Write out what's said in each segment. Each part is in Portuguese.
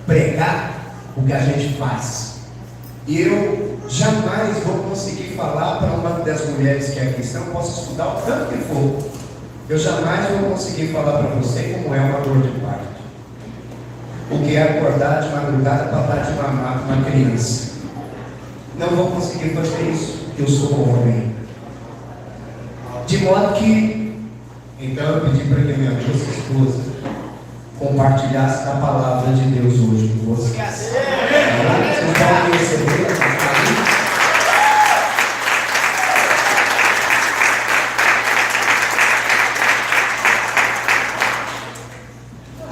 pregar o que a gente faz. E eu jamais vou conseguir falar para uma das mulheres que aqui estão, posso estudar o tanto que for, eu jamais vou conseguir falar para você como é uma dor de parto, o que é acordar de madrugada para dar de mamar uma criança. Não vou conseguir fazer isso, porque eu sou homem. De modo que, então eu pedi para que a minha moça esposa compartilhasse a palavra de Deus hoje com vocês. Vocês podem receber a palavra.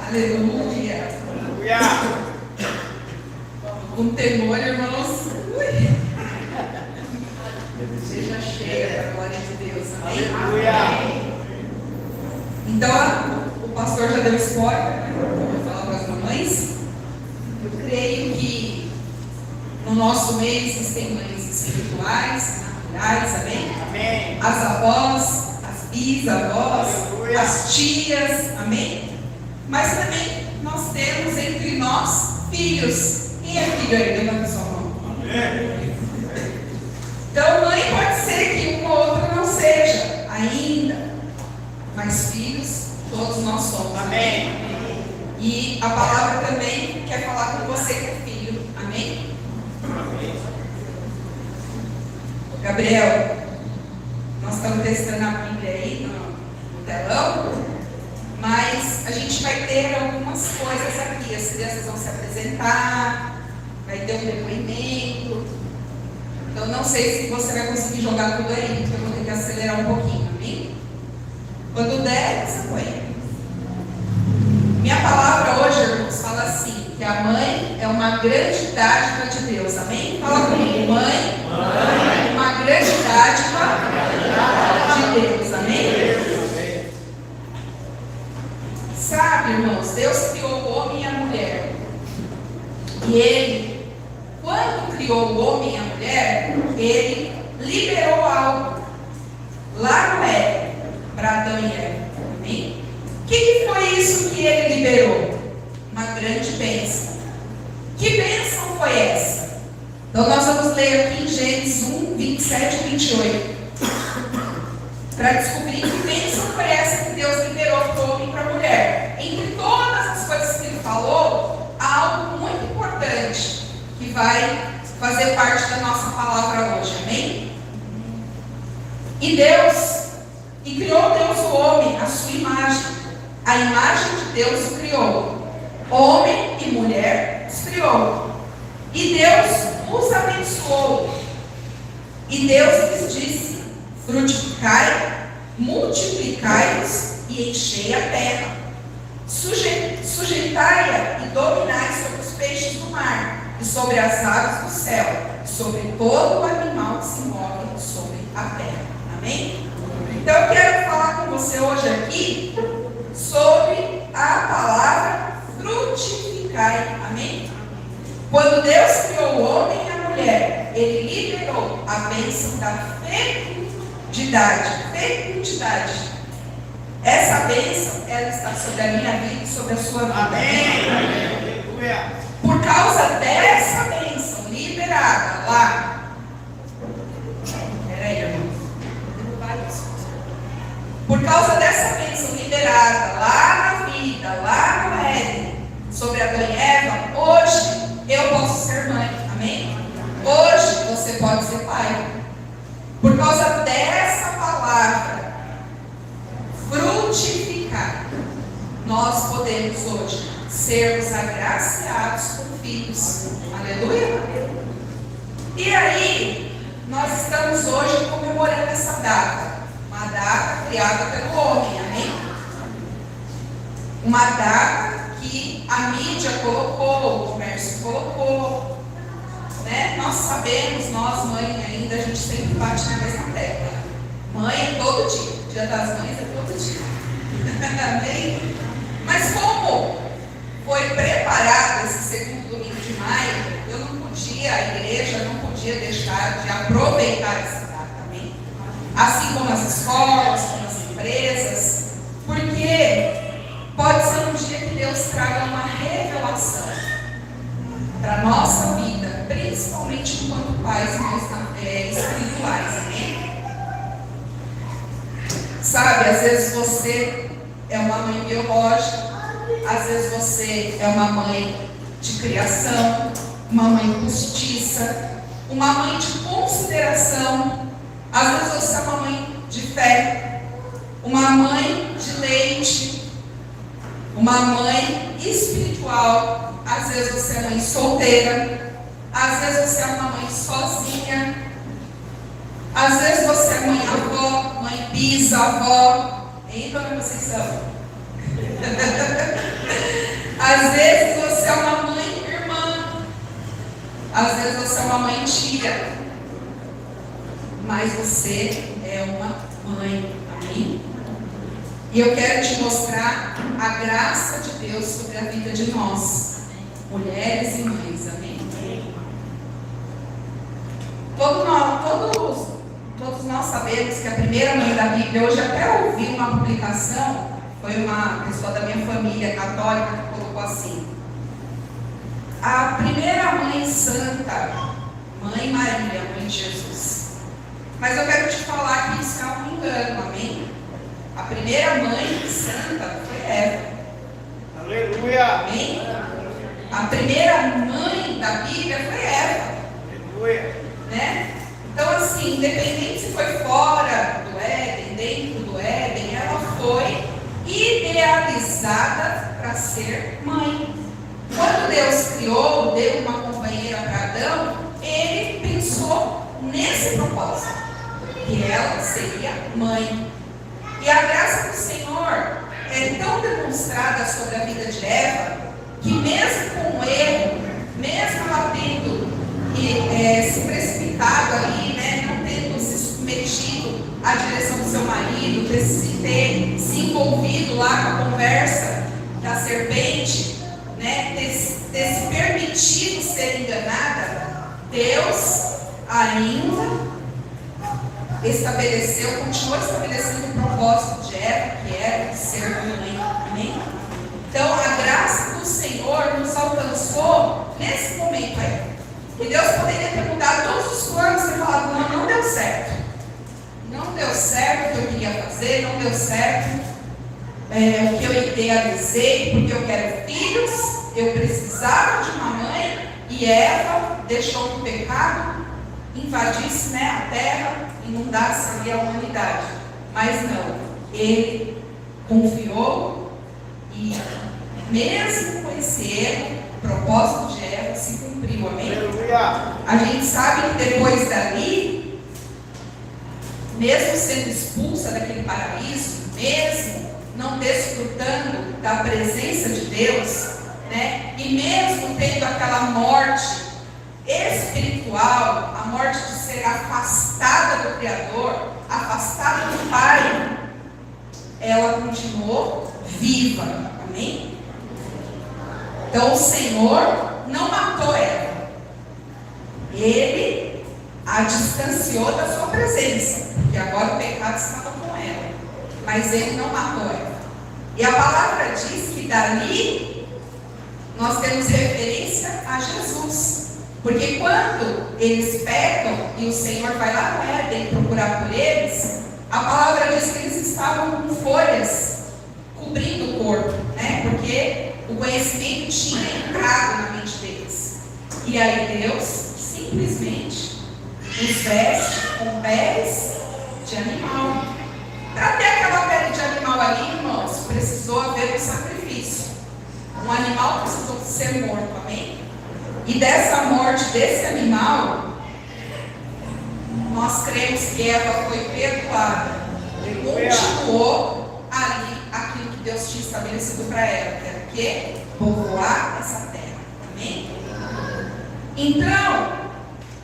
Aleluia! Com temor, irmãos. Seja cheia da glória de Deus. Amém? Então, o pastor já deu spoiler, né? Vou falar para as mamães. Eu creio que no nosso meio existem mães espirituais, naturais, amém? As avós, as bisavós, as tias, amém? Mas também nós temos entre nós filhos. Quem é filho aí? Levanta sua mão. Então, mãe pode ser que uma ou outra não seja ainda, mas filhos todos nós somos. Amém? E a palavra também quer falar com você que é filho. Amém? Gabriel, nós estamos testando a Bíblia aí no telão, mas a gente vai ter algumas coisas aqui. As crianças vão se apresentar, vai ter um depoimento. Então não sei se você vai conseguir jogar tudo aí, porque eu vou ter que acelerar um pouquinho, amém? Quando der, você põe. Minha palavra hoje, irmãos, fala assim, que a mãe é uma grande dádiva de Deus, amém? Fala comigo, mãe, uma grande dádiva de Deus, amém? Sabe, irmãos, Deus criou o homem e a mulher. E Ele, quando criou o homem e a mulher, Ele liberou algo lá no Éden, para Adão e Eva, amém? O que foi isso que Ele liberou? Uma grande bênção. Que bênção foi essa? Então nós vamos ler aqui em Gênesis 1, 27 e 28. Para descobrir que bênção foi essa que Deus liberou para o homem e para a mulher. Entre todas as coisas que Ele falou, há algo muito importante que vai fazer parte da nossa palavra hoje, amém? E criou Deus o homem, a sua imagem. A imagem de Deus o criou. Homem e mulher os criou. E Deus os abençoou. E Deus lhes disse: frutificai, multiplicai-vos e enchei a terra. Sujeitai-a e dominai sobre os peixes do mar, e sobre as aves do céu, e sobre todo o animal que se move sobre a terra. Amém? Então eu quero falar com você hoje aqui sobre a palavra frutificai. Amém? Quando Deus criou o homem e a mulher, Ele liberou a bênção da fecundidade. Essa bênção, ela está sobre a minha vida e sobre a sua vida. Amém? Por causa dessa bênção liberada lá. Peraí, irmão. Por causa dessa bênção liberada lá na vida, lá no Éden, sobre Adão e Eva, hoje eu posso ser mãe, amém? Hoje você pode ser pai. Por causa dessa palavra, frutificar, nós podemos hoje sermos agraciados com filhos. Aleluia? E aí, nós estamos hoje comemorando essa data. Uma data criada pelo homem, amém? Uma data que a mídia colocou, o comércio colocou, né? Nós sabemos, nós mães ainda, a gente sempre bate na mesma tecla. Mãe é todo dia, Dia das Mães é todo dia. Amém? Mas como foi preparado esse segundo domingo de maio, eu não podia, a igreja não podia deixar de aproveitar essa data, amém? Assim como as escolas, como as empresas, porque pode ser um dia que Deus traga uma revelação para a nossa vida, principalmente enquanto pais mais espirituais, amém? Sabe, às vezes você é uma mãe biológica, às vezes você é uma mãe de criação, uma mãe postiça, uma mãe de consideração, às vezes você é uma mãe de fé, uma mãe de leite, uma mãe espiritual, às vezes você é mãe solteira, às vezes você é uma mãe sozinha, às vezes você é mãe avó, mãe bisavó, hein, dona Conceição? Às vezes você é uma mãe irmã, às vezes você é uma mãe tia, mas você é uma mãe, amém? E eu quero te mostrar a graça de Deus sobre a vida de nós, mulheres e mães, amém? Todos nós sabemos que a primeira mãe da Bíblia, hoje até ouvi uma publicação, foi uma pessoa da minha família católica que colocou assim: a primeira mãe santa, Mãe Maria, Mãe de Jesus. Mas eu quero te falar que isso é um engano, amém? A primeira mãe santa foi Eva. Aleluia! Amém? A primeira mãe da Bíblia foi Eva. Aleluia! Né? Então, assim, independente se foi fora do Éden, dentro do Éden, ela foi idealizada para ser mãe. Quando Deus criou, deu uma companheira para Adão, ele pensou nesse propósito, que ela seria mãe. E a graça do Senhor é tão demonstrada sobre a vida de Eva, que mesmo com o erro, mesmo ela tendo se precipitado ali, né, não tendo se submetido à direção do seu marido, ter se envolvido lá com a conversa da serpente, né, ter se permitido ser enganada, Deus ainda continuou estabelecendo o propósito de Eva, que era ser mãe. Amém? Então, a graça do Senhor nos alcançou nesse momento aí. E Deus poderia ter mudado todos os planos e ter falado: não deu certo. Não deu certo o que eu queria fazer, não deu certo o que eu idealizei, porque eu quero filhos, eu precisava de uma mãe, e Eva deixou que o pecado invadisse, né, a terra, inundasse ali a humanidade. Mas não, ele confiou, e mesmo com esse erro, o propósito de Eva se cumpriu, amém? Aleluia! A gente sabe que depois dali, mesmo sendo expulsa daquele paraíso, mesmo não desfrutando da presença de Deus, né, e mesmo tendo aquela morte espiritual, a morte de ser afastada do Criador, afastada do Pai, ela continuou viva, amém? Então o Senhor não matou ela, Ele a distanciou da sua presença, porque agora o pecado estava com ela, mas Ele não matou ela. E a palavra diz que dali nós temos referência a Jesus, porque quando eles pecam e o Senhor vai lá no Éden procurar por eles, a palavra diz que eles estavam com folhas cobrindo o corpo, né? Porque o conhecimento tinha entrado na mente deles. E aí Deus simplesmente os veste com peles de animal. Para ter aquela pele de animal ali, irmãos, precisou haver um sacrifício. Um animal precisou ser morto, amém? E dessa morte desse animal, nós cremos que Eva foi perdoada. Continuou ali aquilo que Deus tinha estabelecido para ela, que era o quê? Povoar essa terra, amém? Então,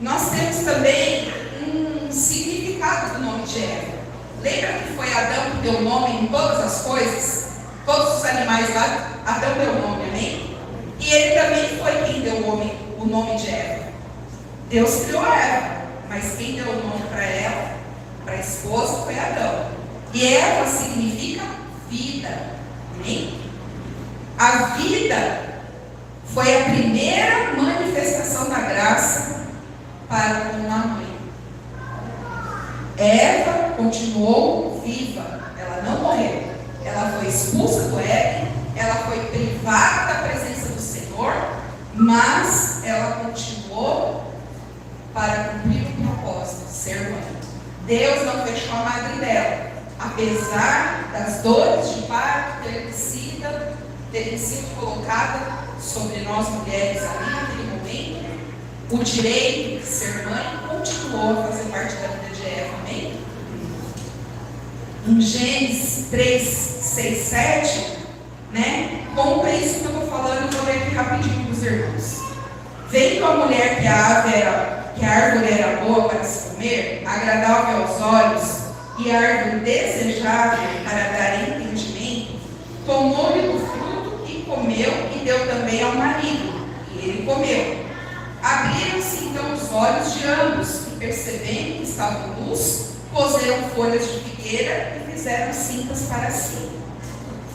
nós temos também um significado do nome de Eva. Lembra que foi Adão que deu nome em todas as coisas? Todos os animais lá, Adão deu nome, amém? E ele também foi quem deu o nome de Eva. Deus criou Eva, mas quem deu o nome para ela, para a esposa, foi Adão. E Eva significa vida, amém? A vida foi a primeira manifestação para com a mãe. Eva continuou viva, ela não morreu. Ela foi expulsa do Éden, ela foi privada da presença do Senhor, mas ela continuou para cumprir o propósito de ser mãe. Deus não fechou a madre dela, apesar das dores de parto terem sido colocadas sobre nós mulheres ali naquele momento. O direito de ser mãe continuou a fazer parte da vida de Eva, amém? Em Gênesis 3, 6, 7, né? Conta isso que eu estou falando, vou ler aqui rapidinho para os irmãos. Vendo a mulher que a árvore era boa para se comer, agradável aos olhos, e a árvore desejável para dar entendimento, tomou-lhe do fruto e comeu, e deu também ao marido, e ele comeu. Abriram-se então os olhos de ambos, e percebendo que estavam nus, coseram folhas de figueira e fizeram cintas para si.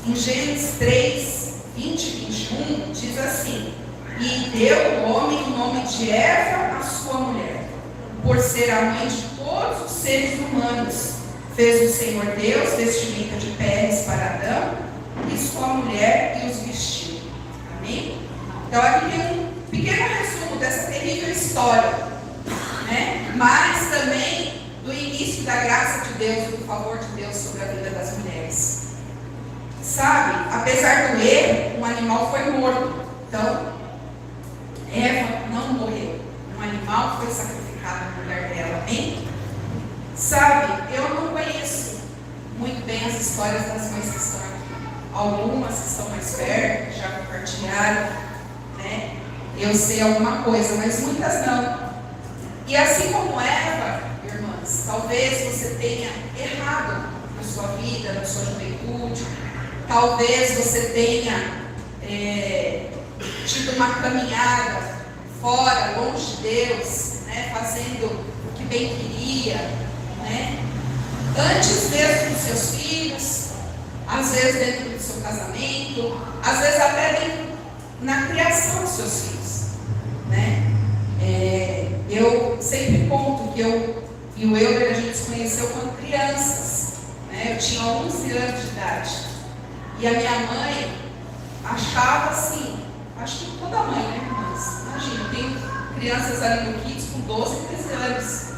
Em Gênesis 3, 20 e 21, diz assim: e deu o homem o nome de Eva, a sua mulher, por ser a mãe de todos os seres humanos. Fez o Senhor Deus vestimenta de peles para Adão e sua mulher e os vestiu. Amém? Então aqui tem um pequeno resumo dessa terrível história, né? Mas também do início da graça de Deus e do favor de Deus sobre a vida das mulheres. Sabe, apesar do erro, um animal foi morto. Então, Eva não morreu. Um animal foi sacrificado no lugar dela. Amém? Sabe, eu não conheço muito bem as histórias das mães que estão aqui. Algumas que estão mais perto, já compartilharam, né? Eu sei alguma coisa, mas muitas não. E assim como Eva, irmãs, talvez você tenha errado na sua vida, na sua juventude. Talvez você tenha tido uma caminhada fora, longe de Deus, né? Fazendo o que bem queria, né? Antes mesmo dos seus filhos, às vezes dentro do seu casamento, às vezes até dentro na criação dos seus filhos, né? Eu sempre conto que eu e o Euler, a gente se conheceu quando crianças, né? Eu tinha 11 anos de idade. E a minha mãe achava assim, acho que toda mãe, né, irmãs? Imagina, tem crianças ali no Kids com 12, 13 anos.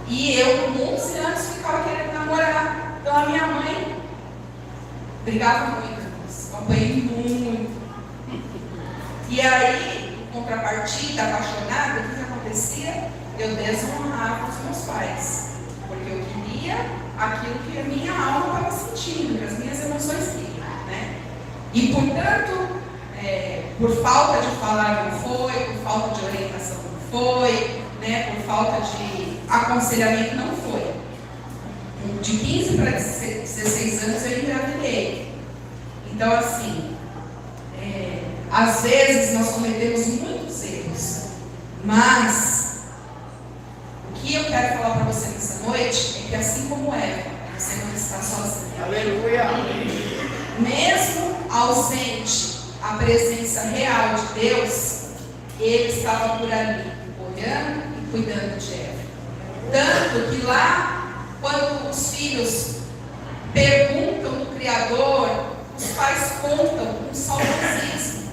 E eu com 11 anos ficava querendo namorar. Então a minha mãe brigava muito, irmãs. Eu apanhei muito. E aí, em contrapartida, apaixonada, o que acontecia? Eu desonrava os meus pais. Porque eu queria aquilo que a minha alma estava sentindo, que as minhas emoções queriam, né? E portanto, por falta de falar não foi, por falta de orientação não foi, né? Por falta de aconselhamento não foi. De 15 para 16 anos eu engravidei. Então assim, às vezes nós cometemos muitos erros, mas o que eu quero falar para você nessa noite é que assim como Eva, você não está sozinha. Aleluia. Mesmo ausente a presença real de Deus, Ele estava por ali, olhando e cuidando de Eva. Tanto que lá, quando os filhos perguntam do Criador, os pais contam com saudosismo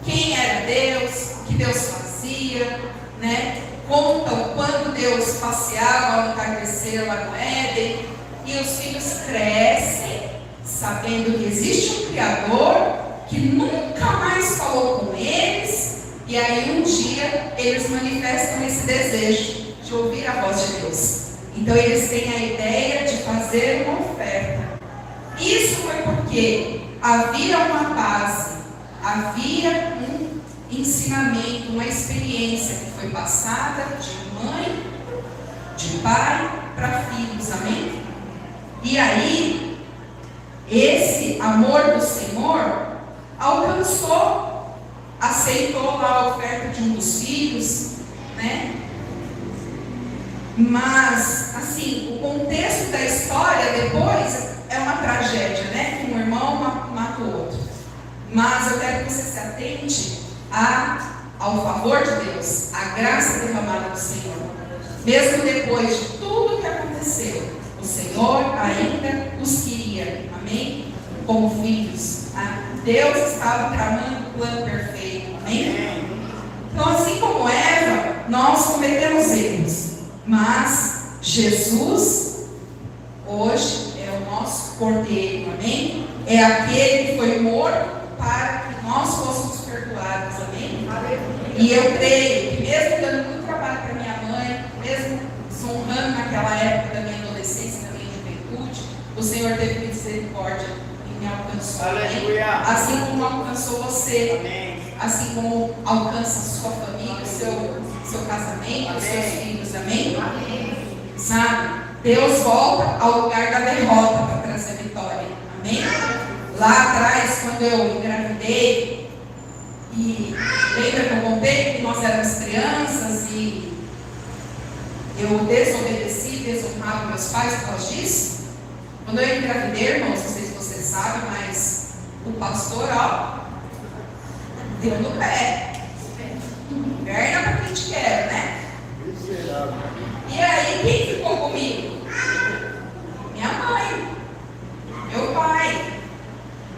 quem era Deus, o que Deus fazia, né? Contam quando Deus passeava ao entardecer lá no Éden, e os filhos crescem sabendo que existe um Criador que nunca mais falou com eles, e aí um dia eles manifestam esse desejo de ouvir a voz de Deus. Então eles têm a ideia de fazer uma oferta. Isso foi porque havia uma base, havia um ensinamento, uma experiência que foi passada de mãe, de pai para filhos, amém? E aí, esse amor do Senhor alcançou, aceitou lá a oferta de um dos filhos, né? Mas, assim, o contexto da história depois é uma tragédia, né? Que um irmão mata o outro. Mas eu quero que você se atente ao favor de Deus, a graça derramada do Senhor. Mesmo depois de tudo que aconteceu, o Senhor ainda os queria, amém? Como filhos. Deus estava tramando o plano perfeito, amém? Então, assim como Eva, nós cometemos erros, mas Jesus, hoje, é o nosso cordeiro, amém? É aquele que foi morto para que nós fôssemos perdoados, amém? E eu creio que mesmo dando muito trabalho para minha mãe, mesmo desonrando naquela época da minha adolescência, da minha juventude, o Senhor teve misericórdia e me alcançou, amém? Assim como alcançou você, Amém. assim como alcança sua família, seu casamento, os seus filhos, amém? Sabe? Deus volta ao lugar da derrota para trazer vitória, amém? Lá atrás, quando eu engravidei, e lembra que eu contei que nós éramos crianças e eu desobedeci, desonrava meus pais por causa disso? Quando eu engravidei, irmãos, não sei se vocês sabem, mas o pastor, ó, deu no pé. Perna para quem te quer, né? E aí, quem ficou comigo? Minha mãe, meu pai,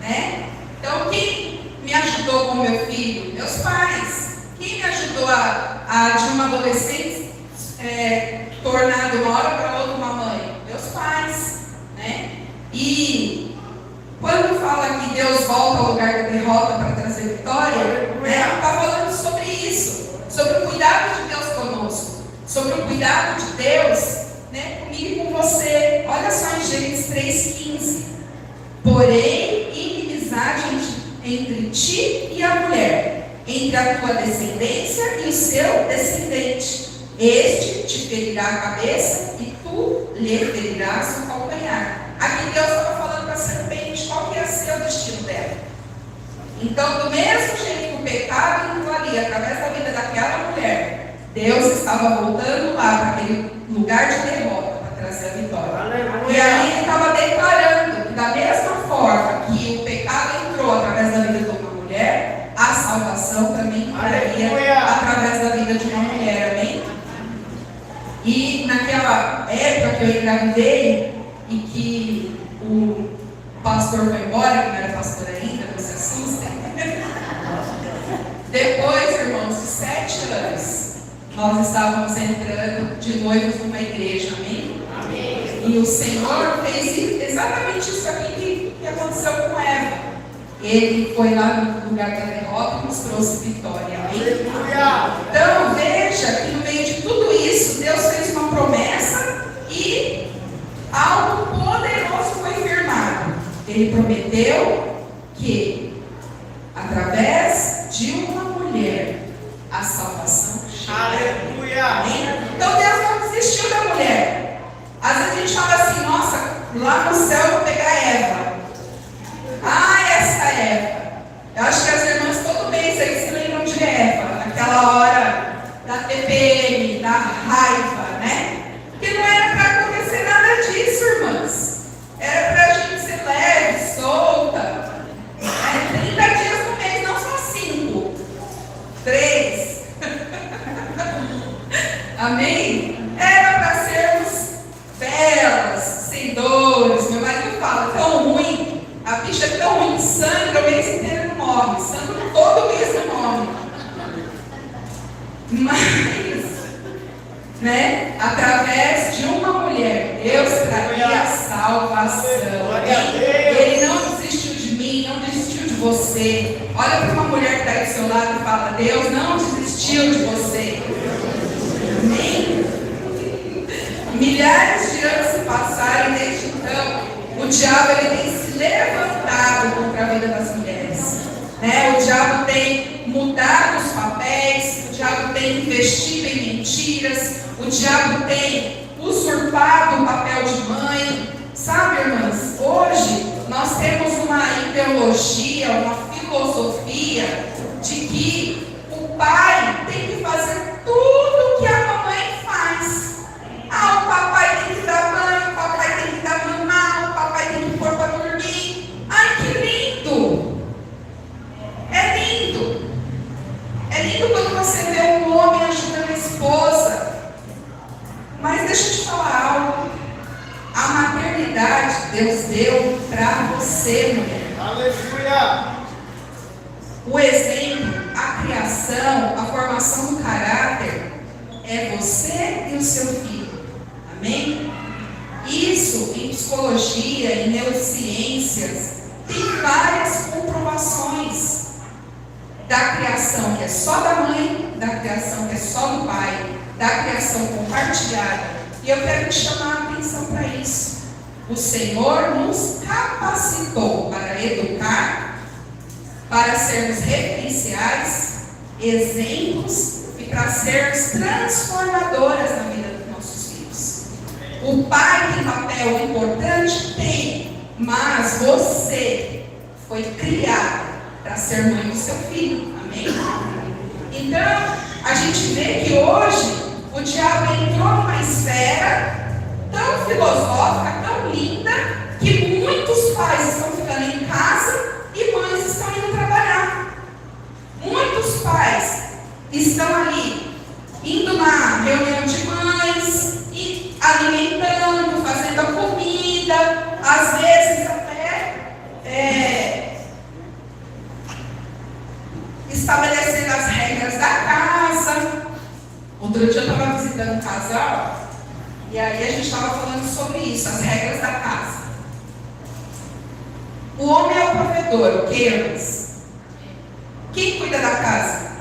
né? Então, quem me ajudou com meu filho? Meus pais. Quem me ajudou de uma adolescente tornar de uma hora para outra uma mãe? Meus pais, né? E quando fala que Deus volta ao lugar da derrota para trazer vitória, né, está falando sobre isso, sobre o cuidado de Deus conosco, sobre o cuidado de Deus, né, comigo e com você. Olha só em Gênesis 3,15. Porém, inimizade entre ti e a mulher, entre a tua descendência e o seu descendente. Este te ferirá a cabeça e tu lhe ferirás o calcanhar. Aqui Deus estava falando para a serpente qual que ia ser o destino dela. Então, do mesmo jeito que o pecado entrou ali, através da vida daquela mulher, Deus estava voltando lá para aquele lugar de derrota para trazer a vitória. Aleluia. E aí ele estava declarando que da mesma forma que o pecado entrou através da vida de uma mulher, a salvação também entraria através da vida de uma mulher, amém? E naquela época que eu engravidei e que o pastor foi embora, que não era pastor ainda, não se assustem. Depois, irmãos, de 7 anos, nós estávamos entrando de noivos numa igreja, amém? Amém. E o Senhor fez exatamente isso aqui que aconteceu com Eva. Ele foi lá no lugar da derrota e nos trouxe vitória, amém? Então, veja que no meio de tudo isso, Deus fez uma promessa e algo poderoso foi firmado. Ele prometeu que, através de uma mulher, a salvação chegaria. Amém? Então Deus não desistiu da mulher. Às vezes a gente fala assim, nossa, lá no céu eu vou pegar Eva. Essa Eva. Eu acho que as irmãs todo mês aí se lembram de Eva, naquela hora da TPM, da raiva, né? Porque não era para acontecer nada disso, irmãs. Era para a gente ser leve, solta. 30 dias no mês, não só 5. 3. Amém? Era para sermos belas, sem dores. Meu marido fala, tão ruim. A bicha é tão ruim, sangra o mês inteiro não morre. Sangra todo mês não morre. Mas, né, através de uma mulher, Deus traria a salvação. Ele não desistiu de mim, não desistiu de você. Olha para uma mulher que está aí do seu lado e fala, Deus não desistiu de você. Amém? Milhares de anos se passaram e desde então o diabo ele tem se levantado contra a vida das mulheres, né? O diabo tem mudado os papéis, o diabo tem investido em mentiras, o diabo tem usurpado o papel de mãe. Sabe, irmãs, hoje nós temos uma ideologia, uma filosofia de que o pai tem que fazer tudo que a mamãe faz. O papai tem que dar banho, o papai tem que dar mamar, o papai tem que pôr para dormir. Ai, que lindo! É lindo! É lindo quando criação, a formação do caráter, é você e o seu filho. Amém? Isso, em psicologia, em neurociências, tem várias comprovações da criação que é só da mãe, da criação que é só do pai, da criação compartilhada. E eu quero te chamar a atenção para isso. O Senhor nos capacitou para educar, para sermos referenciais, exemplos e para sermos transformadoras na vida dos nossos filhos. O pai tem papel importante? Tem, mas você foi criado para ser mãe do seu filho. Amém? Então, a gente vê que hoje o diabo entrou numa esfera tão filosófica, tão linda, que muitos pais estão ficando em casa e mães estão indo trabalhar. Muitos pais estão ali, indo na reunião de mães, e alimentando, fazendo a comida, às vezes até estabelecendo as regras da casa. Outro dia eu estava visitando um casal, e aí a gente estava falando sobre isso, as regras da casa. O homem é o provedor, o que? Quem cuida da casa?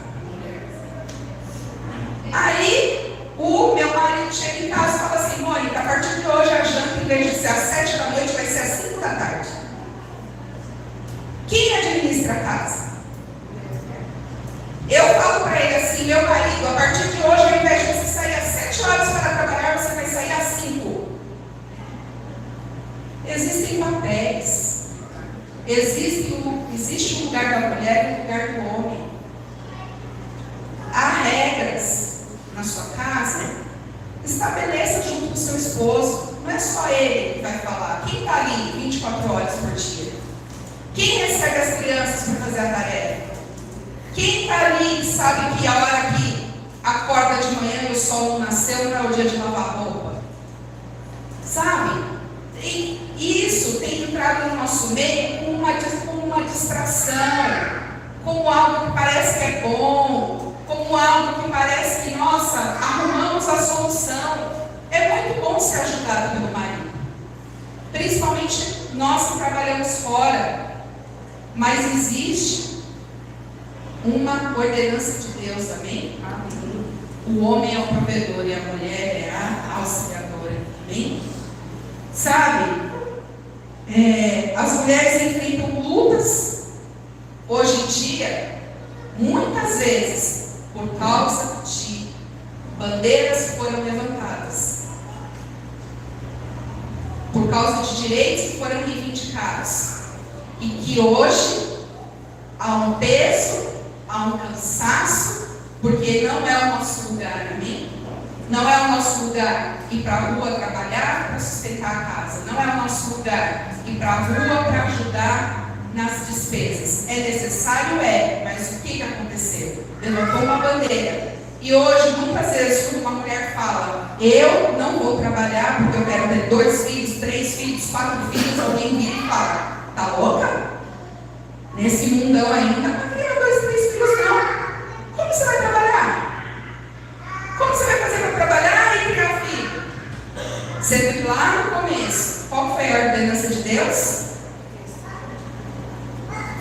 Aí, o meu marido chega em casa e fala assim: Mônica, a partir de hoje a janta, em vez de ser às 7 da noite, vai ser às 5 da tarde. Quem administra a casa? Eu falo para ele assim: meu marido, a partir de hoje, ao invés de você sair às 7 horas para trabalhar, você vai sair às 5. Existem papéis. Existe um lugar da mulher e um lugar do homem. Há regras na sua casa. Estabeleça junto com o seu esposo. Não é só ele que vai falar. Quem está ali 24 horas por dia? Quem recebe as crianças para fazer a tarefa? Quem está ali e sabe que a hora que acorda de manhã e o sol não nasceu, não é o dia de lavar roupa? Sabe? E isso tem entrado no nosso meio com uma distração, como algo que parece que é bom, como algo que parece que, nossa, arrumamos a solução. É muito bom ser ajudado pelo marido, principalmente nós que trabalhamos fora, mas existe uma ordenança de Deus, amém? Amém. O homem é o provedor e a mulher é a auxiliadora, amém? Sabe, as mulheres enfrentam lutas hoje em dia, muitas vezes, por causa de bandeiras que foram levantadas, por causa de direitos que foram reivindicados, e que hoje há um peso, há um cansaço, porque não é o nosso lugar, amém? Não é o nosso lugar ir para a rua trabalhar para sustentar a casa. Não é o nosso lugar ir para a rua para ajudar nas despesas. É necessário? É. Mas o que aconteceu? Levantou uma bandeira. E hoje, muitas vezes, quando uma mulher fala: eu não vou trabalhar porque eu quero ter 2 filhos, 3 filhos, 4 filhos, alguém vira e fala: tá louca? Nesse mundão ainda não vai criar 2, 3 filhos, não. Como você vai trabalhar? Como você vai fazer para trabalhar e criar filho? Sendo que lá no começo, qual foi a ordenança de Deus?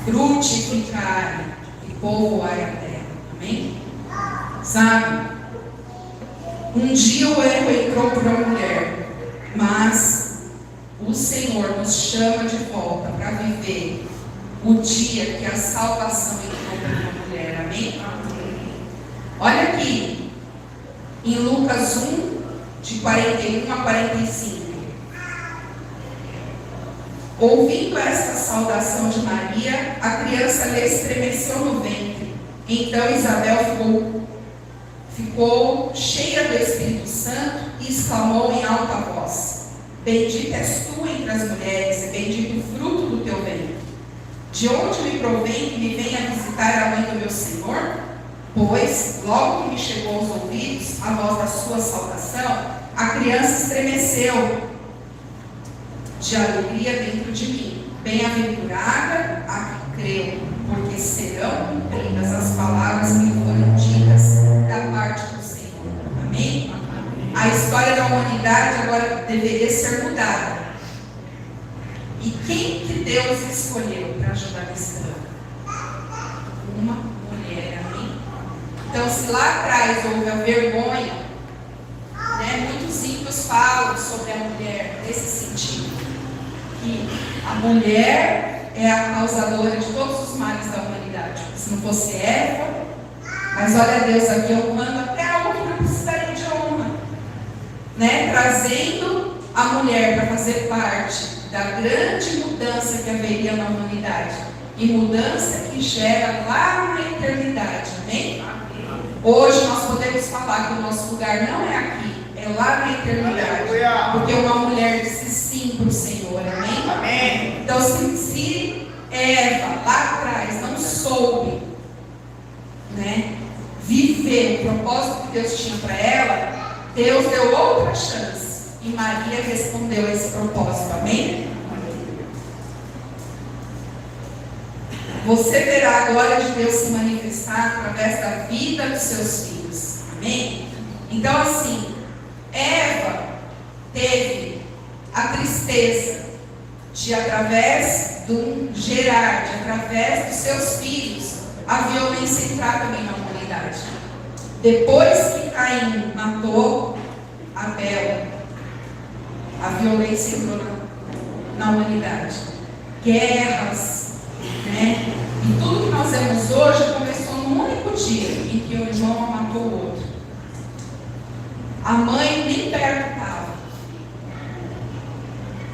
Frutificar e povoar a terra. Amém? Sabe? Um dia o erro entrou para a mulher, mas o Senhor nos chama de volta para viver o dia que a salvação entrou para a mulher. Amém? Olha aqui. Em Lucas 1, de 41 a 45. Ouvindo esta saudação de Maria, a criança lhe estremeceu no ventre. Então Isabel ficou cheia do Espírito Santo e exclamou em alta voz: bendita és tu entre as mulheres, e bendito o fruto do teu ventre. De onde me provém que me venha visitar a mãe do meu Senhor? Pois, logo que me chegou aos ouvidos a voz da sua saudação, a criança estremeceu de alegria dentro de mim. Bem-aventurada a que creu, porque serão cumpridas as palavras que lhe foram cuidada. E quem que Deus escolheu para ajudar nesse plano? Uma mulher, amém? Então, se lá atrás houve a vergonha, né, muitos ímpios falam sobre a mulher nesse sentido, que a mulher é a causadora de todos os males da humanidade. Se não fosse Eva, mas olha Deus aqui honrando até algo que não precisaria de honra, né, trazendo a mulher para fazer parte da grande mudança que haveria na humanidade, e mudança que gera lá na eternidade, amém? Hoje nós podemos falar que o nosso lugar não é aqui, é lá na eternidade, porque uma mulher disse sim para o Senhor, amém? Amém. Então, se Eva lá atrás não soube, né, viver o propósito que Deus tinha para ela, Deus deu outra chance. E Maria respondeu a esse propósito, amém? Você verá a glória de Deus se manifestar através da vida dos seus filhos, amém? Então, assim, Eva teve a tristeza de, através do gerar, de através dos seus filhos, a violência entrar também na humanidade. Depois que Caim matou Abel, a violência entrou na humanidade. Guerras, né? E tudo que nós vemos hoje começou num único dia em que o irmão matou o outro. A mãe nem perto estava.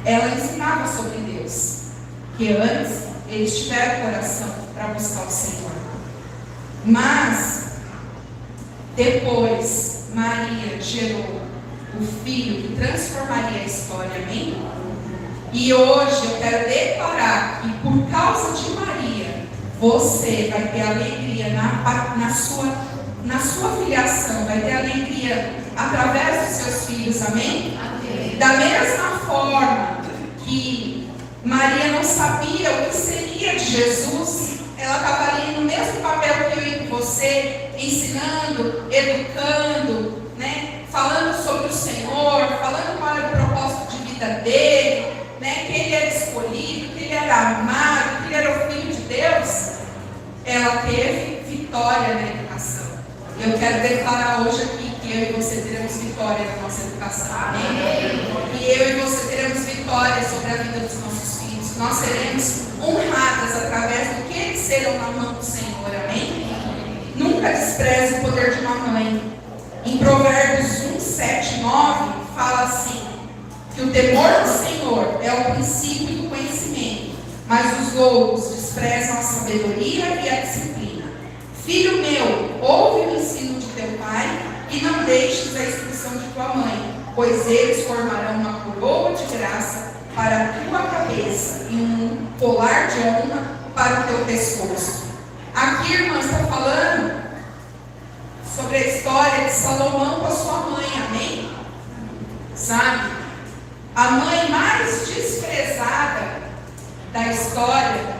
Ela ensinava sobre Deus, que antes eles tiveram coração para buscar o Senhor. Mas depois Maria gerou o filho que transformaria a história, amém? E hoje eu quero declarar que por causa de Maria, você vai ter alegria na sua filiação, vai ter alegria através dos seus filhos, amém? Amém. Da mesma forma que Maria não sabia o que seria de Jesus, ela estava ali no mesmo papel que eu e você, ensinando, educando, né? Falando sobre o Senhor, falando qual era o propósito de vida dele, né? Que ele era escolhido, que ele era amado, que ele era o Filho de Deus. Ela teve vitória na educação. Eu quero declarar hoje aqui que eu e você teremos vitória na nossa educação. Amém? E eu e você teremos vitória sobre a vida dos nossos filhos. Nós seremos honradas através do que eles serão na mão do Senhor. Amém? Nunca despreze o poder de uma mãe. Em Provérbios 1, 7, 9, fala assim, que o temor do Senhor é o princípio do conhecimento, mas os loucos desprezam a sabedoria e a disciplina. Filho meu, ouve o ensino de teu pai e não deixes a instrução de tua mãe, pois eles formarão uma coroa de graça para a tua cabeça e um colar de honra para o teu pescoço. Aqui, irmã, está falando sobre a história de Salomão com a sua mãe, amém? Sabe? A mãe mais desprezada da história,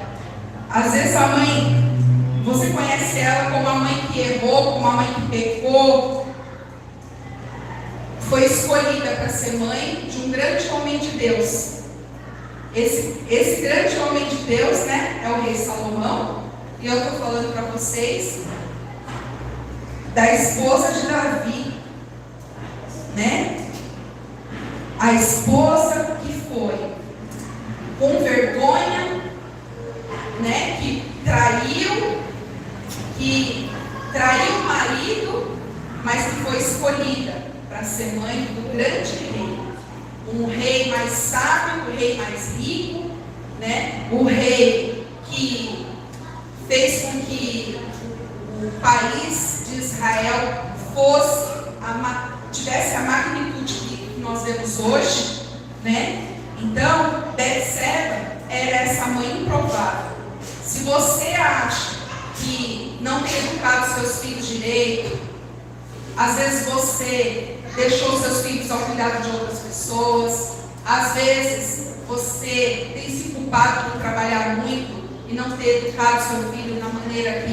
às vezes a mãe, você conhece ela como a mãe que errou, como a mãe que pecou, foi escolhida para ser mãe de um grande homem de Deus. Esse grande homem de Deus, né, é o rei Salomão, e eu estou falando para vocês da esposa de Davi, né? A esposa que foi com vergonha, né? Que traiu o marido, mas que foi escolhida para ser mãe do grande rei. Um rei mais sábio, um rei mais rico, né? O rei que fez com que o país de Israel tivesse a magnitude que nós vemos hoje, né? Então, Betseba era essa mãe improvável. Se você acha que não tem educado seus filhos direito, às vezes você deixou seus filhos ao cuidado de outras pessoas, às vezes você tem se culpado por trabalhar muito e não ter educado seu filho da maneira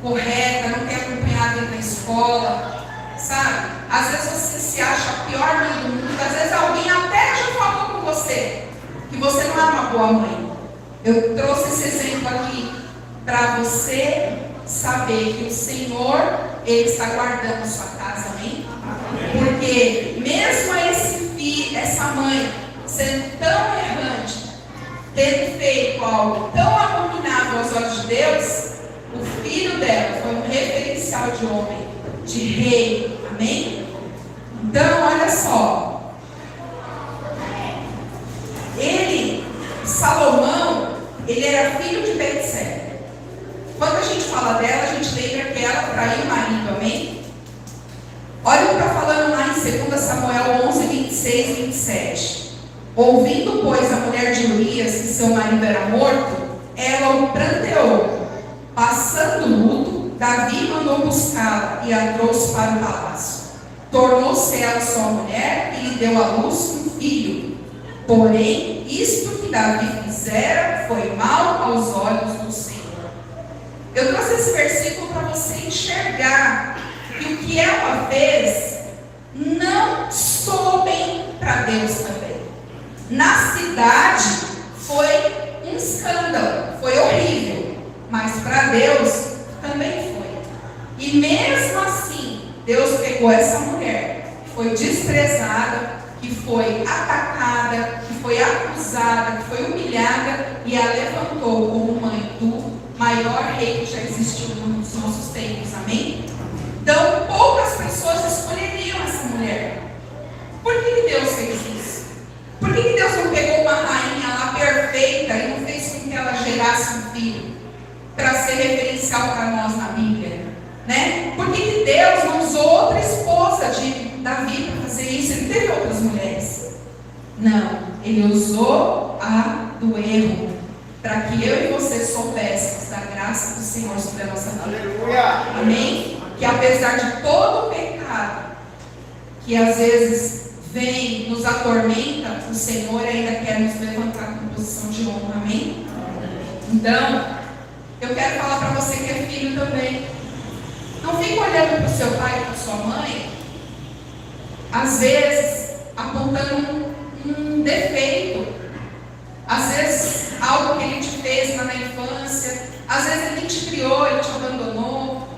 correta, não ter acompanhado ele na escola, sabe? Às vezes você se acha a pior mãe do mundo, às vezes alguém até já falou com você que você não é uma boa mãe. Eu trouxe esse exemplo aqui para você saber que o Senhor, Ele está guardando a sua casa, amém? Porque mesmo esse filho, essa mãe, sendo tão errante, tendo feito algo tão abominável aos olhos de Deus, o filho dela foi um referencial de homem, de rei, amém? Então, olha só. Salomão, ele era filho de Betseba. Quando a gente fala dela, a gente lembra que ela traiu o marido, amém? Olha o que está falando lá em 2 Samuel 11, 26 e 27. Ouvindo, pois, a mulher de Urias que seu marido era morto, ela o pranteou. Passando luto, Davi mandou buscá-la e a trouxe para o palácio. Tornou-se ela sua mulher e lhe deu à luz um filho. Porém, isto que Davi fizera foi mal aos olhos do Senhor. Eu trouxe esse versículo para você enxergar que o que ela fez não soou bem para Deus também. Na cidade foi um escândalo, foi horrível, mas para Deus também foi. E mesmo assim, Deus pegou essa mulher, que foi desprezada, que foi atacada, que foi acusada, que foi humilhada, e a levantou como mãe do maior rei que já existiu nos nossos tempos, amém? Então, poucas pessoas escolheriam essa mulher. Por que Deus fez isso? Por que Deus não pegou uma rainha lá perfeita e não fez com que ela gerasse um filho? Para ser referencial para nós na Bíblia, né? Por que Deus não usou outra esposa de Davi para fazer isso? Ele teve outras mulheres? Não, Ele usou a do erro, para que eu e você soubéssemos da graça do Senhor sobre a nossa vida. Aleluia. Amém? Que apesar de todo o pecado que às vezes vem, nos atormenta, o Senhor ainda quer nos levantar com posição de honra. Amém? Então, eu quero falar para você que é filho também. Não fique olhando para o seu pai e para a sua mãe, às vezes apontando um defeito, às vezes algo que ele te fez lá na infância, às vezes ele te criou, ele te abandonou,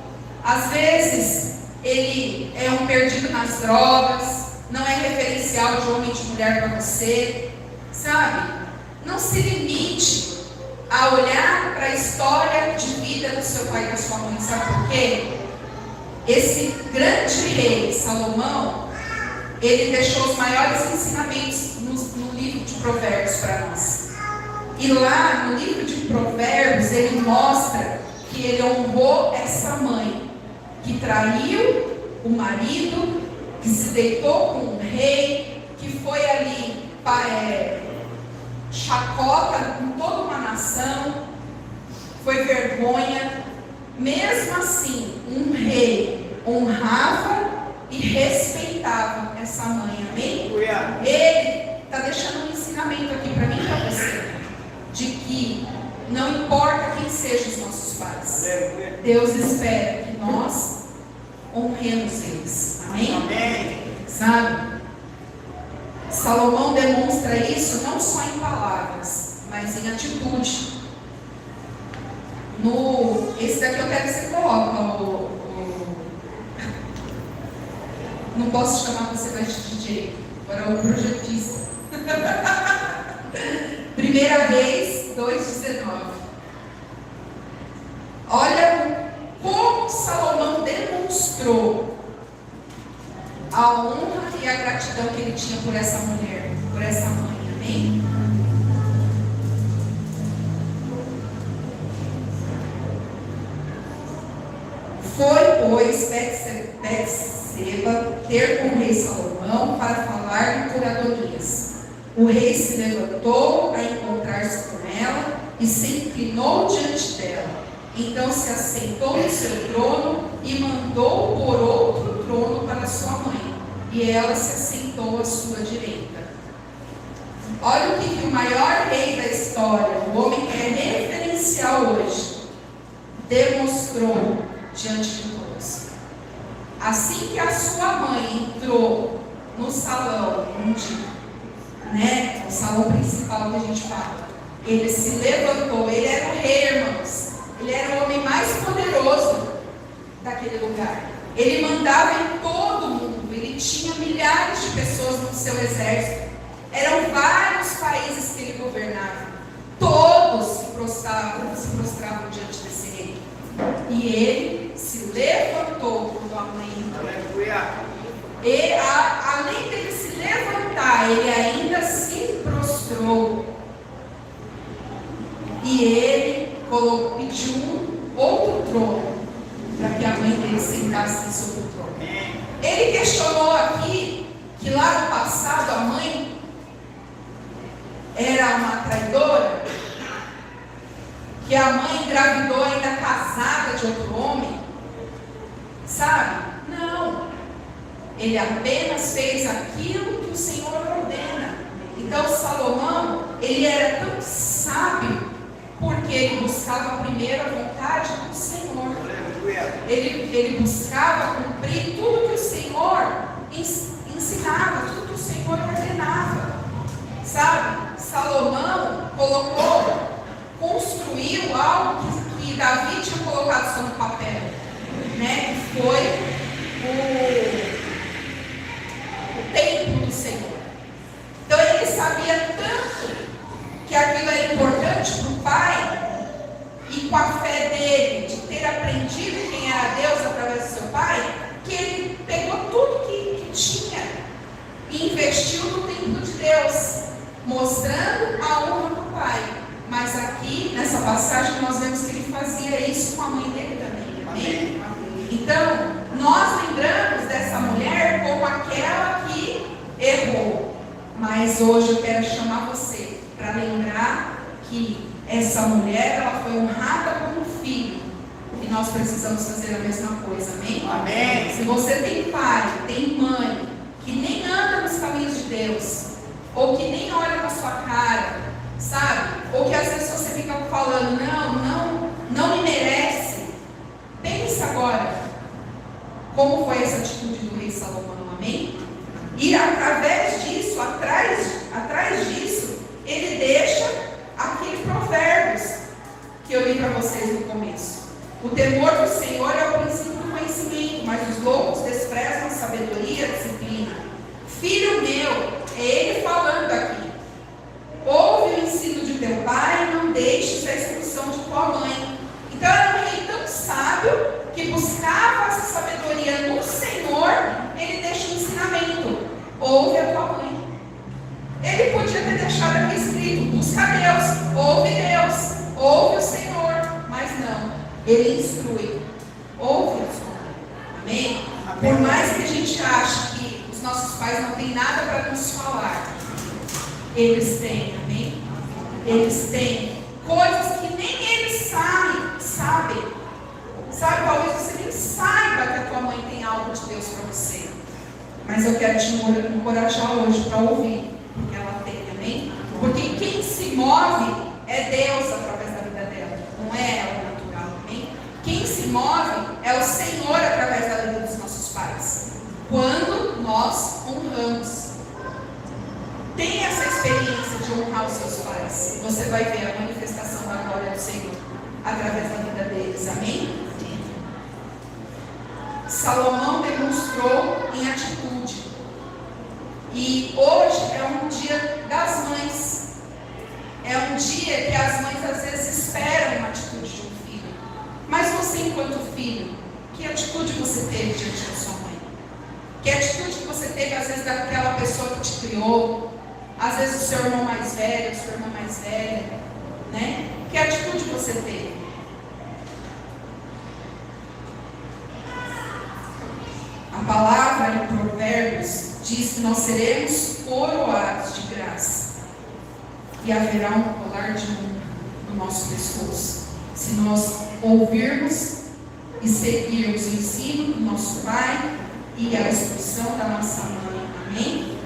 às vezes ele é um perdido nas drogas, não é referencial de homem e de mulher para você, sabe? Não se limite a olhar para a história de vida do seu pai e da sua mãe, sabe por quê? Esse grande rei, Salomão, ele deixou os maiores ensinamentos no livro de Provérbios para nós. E lá no livro de Provérbios, ele mostra que ele honrou essa mãe, que traiu o marido, que se deitou com um rei, que foi ali chacota com toda uma nação, foi vergonha. Mesmo assim, um rei honrava e respeitava essa mãe, amém? Ele está deixando um ensinamento aqui para mim e para você, de que não importa quem sejam os nossos pais, Deus espera que nós honremos eles, amém? Amém. Sabe? Salomão demonstra isso não só em palavras, mas em atitude. Esse daqui eu quero que você coloque não posso chamar você mais de DJ, agora é o projetista. Primeira vez, 2:19. Olha como Salomão demonstrou a honra e a gratidão que ele tinha por essa mulher, por essa mãe, amém? Foi, pois, Betseba ter com o rei Salomão para falar por Adonias. O rei se levantou a encontrar-se com ela e se inclinou diante dela. Então se assentou no seu trono e mandou pôr outro trono para sua mãe. E ela se assentou à sua direita. Olha o que o maior rei da história, o homem que é referencial hoje, demonstrou diante de todos. Assim que a sua mãe entrou no salão um dia, né? O salão principal que a gente fala. Ele se levantou, ele era o rei, irmãos. Ele era o homem mais poderoso daquele lugar. Ele mandava em todo mundo, ele tinha milhares de pessoas no seu exército. Eram vários países que ele governava. Todos se prostravam diante desse rei. E ele se levantou quando a mãe entrou. Aleluia. E além dele se levantar, ele ainda se prostrou. E ele pediu um outro trono para que a mãe dele sentasse sobre o trono. Ele questionou aqui que lá no passado a mãe era uma traidora, que a mãe engravidou ainda casada de outro homem, sabe? Não. Ele apenas fez aquilo que o Senhor ordena. Então Salomão, ele era tão sábio porque ele buscava primeiro a vontade do Senhor. Ele buscava cumprir tudo que o Senhor ensinava, tudo que o Senhor ordenava. Sabe? Salomão construiu algo que Davi tinha colocado só no papel, né? Que foi o templo do Senhor. Então ele sabia tanto que aquilo era importante para o pai, e com a fé dele, de ter aprendido quem era Deus através do seu pai, que ele pegou tudo que tinha e investiu no templo de Deus, mostrando a honra do pai. Mas aqui, nessa passagem, nós vemos que ele fazia isso com a mãe dele também. Amém? Então, nós lembramos dessa mulher como aquela que errou. Mas hoje eu quero chamar você para lembrar que essa mulher, ela foi honrada como filho. E nós precisamos fazer a mesma coisa. Amém? Amém. Se você tem pai, tem mãe, que nem anda nos caminhos de Deus, ou que nem olha na sua cara, sabe? Ou que às vezes você fica falando, não me merece. Pensa agora, como foi essa atitude do rei Salomão, amém? E através disso, atrás disso, ele deixa aquele provérbios que eu li para vocês no começo. O temor do Senhor é o princípio do conhecimento, mas os loucos desprezam a sabedoria e a disciplina. Filho meu, é ele falando aqui. Ouve o ensino de teu pai e não deixes a instrução de tua mãe. Então era um rei tão sábio que buscava essa sabedoria no Senhor. Ele deixa o ensinamento. Ouve a tua mãe. Ele podia ter deixado aqui escrito: busca Deus, ouve o Senhor. Mas não, ele instrui. Ouve o Senhor. Amém? Por mais que a gente ache que os nossos pais não têm nada para nos falar, eles têm, amém? Eles têm coisas que nem eles sabem. Sabe, talvez você nem saiba que a tua mãe tem algo de Deus para você. Mas eu quero te encorajar hoje para ouvir, porque ela tem, amém? Porque quem se move é Deus através da vida dela, não é ela natural, amém? Quem se move é o Senhor através da vida dos nossos pais. Quando nós honramos. Tenha essa experiência de honrar os seus pais. Você vai ver a manifestação da glória do Senhor através da vida deles. Amém? Salomão demonstrou em atitude. E hoje é um dia das mães. É um dia que as mães às vezes esperam uma atitude de um filho. Mas você, enquanto filho, que atitude você teve diante da sua mãe? Que atitude que você teve às vezes daquela pessoa que te criou? Às vezes o seu irmão mais velho, a sua irmã mais velha, né? Que atitude você teve? A palavra em Provérbios diz que nós seremos coroados de graça e haverá um colar de honra no nosso pescoço, se nós ouvirmos e seguirmos o ensino do nosso Pai e a instrução da nossa mãe. Amém?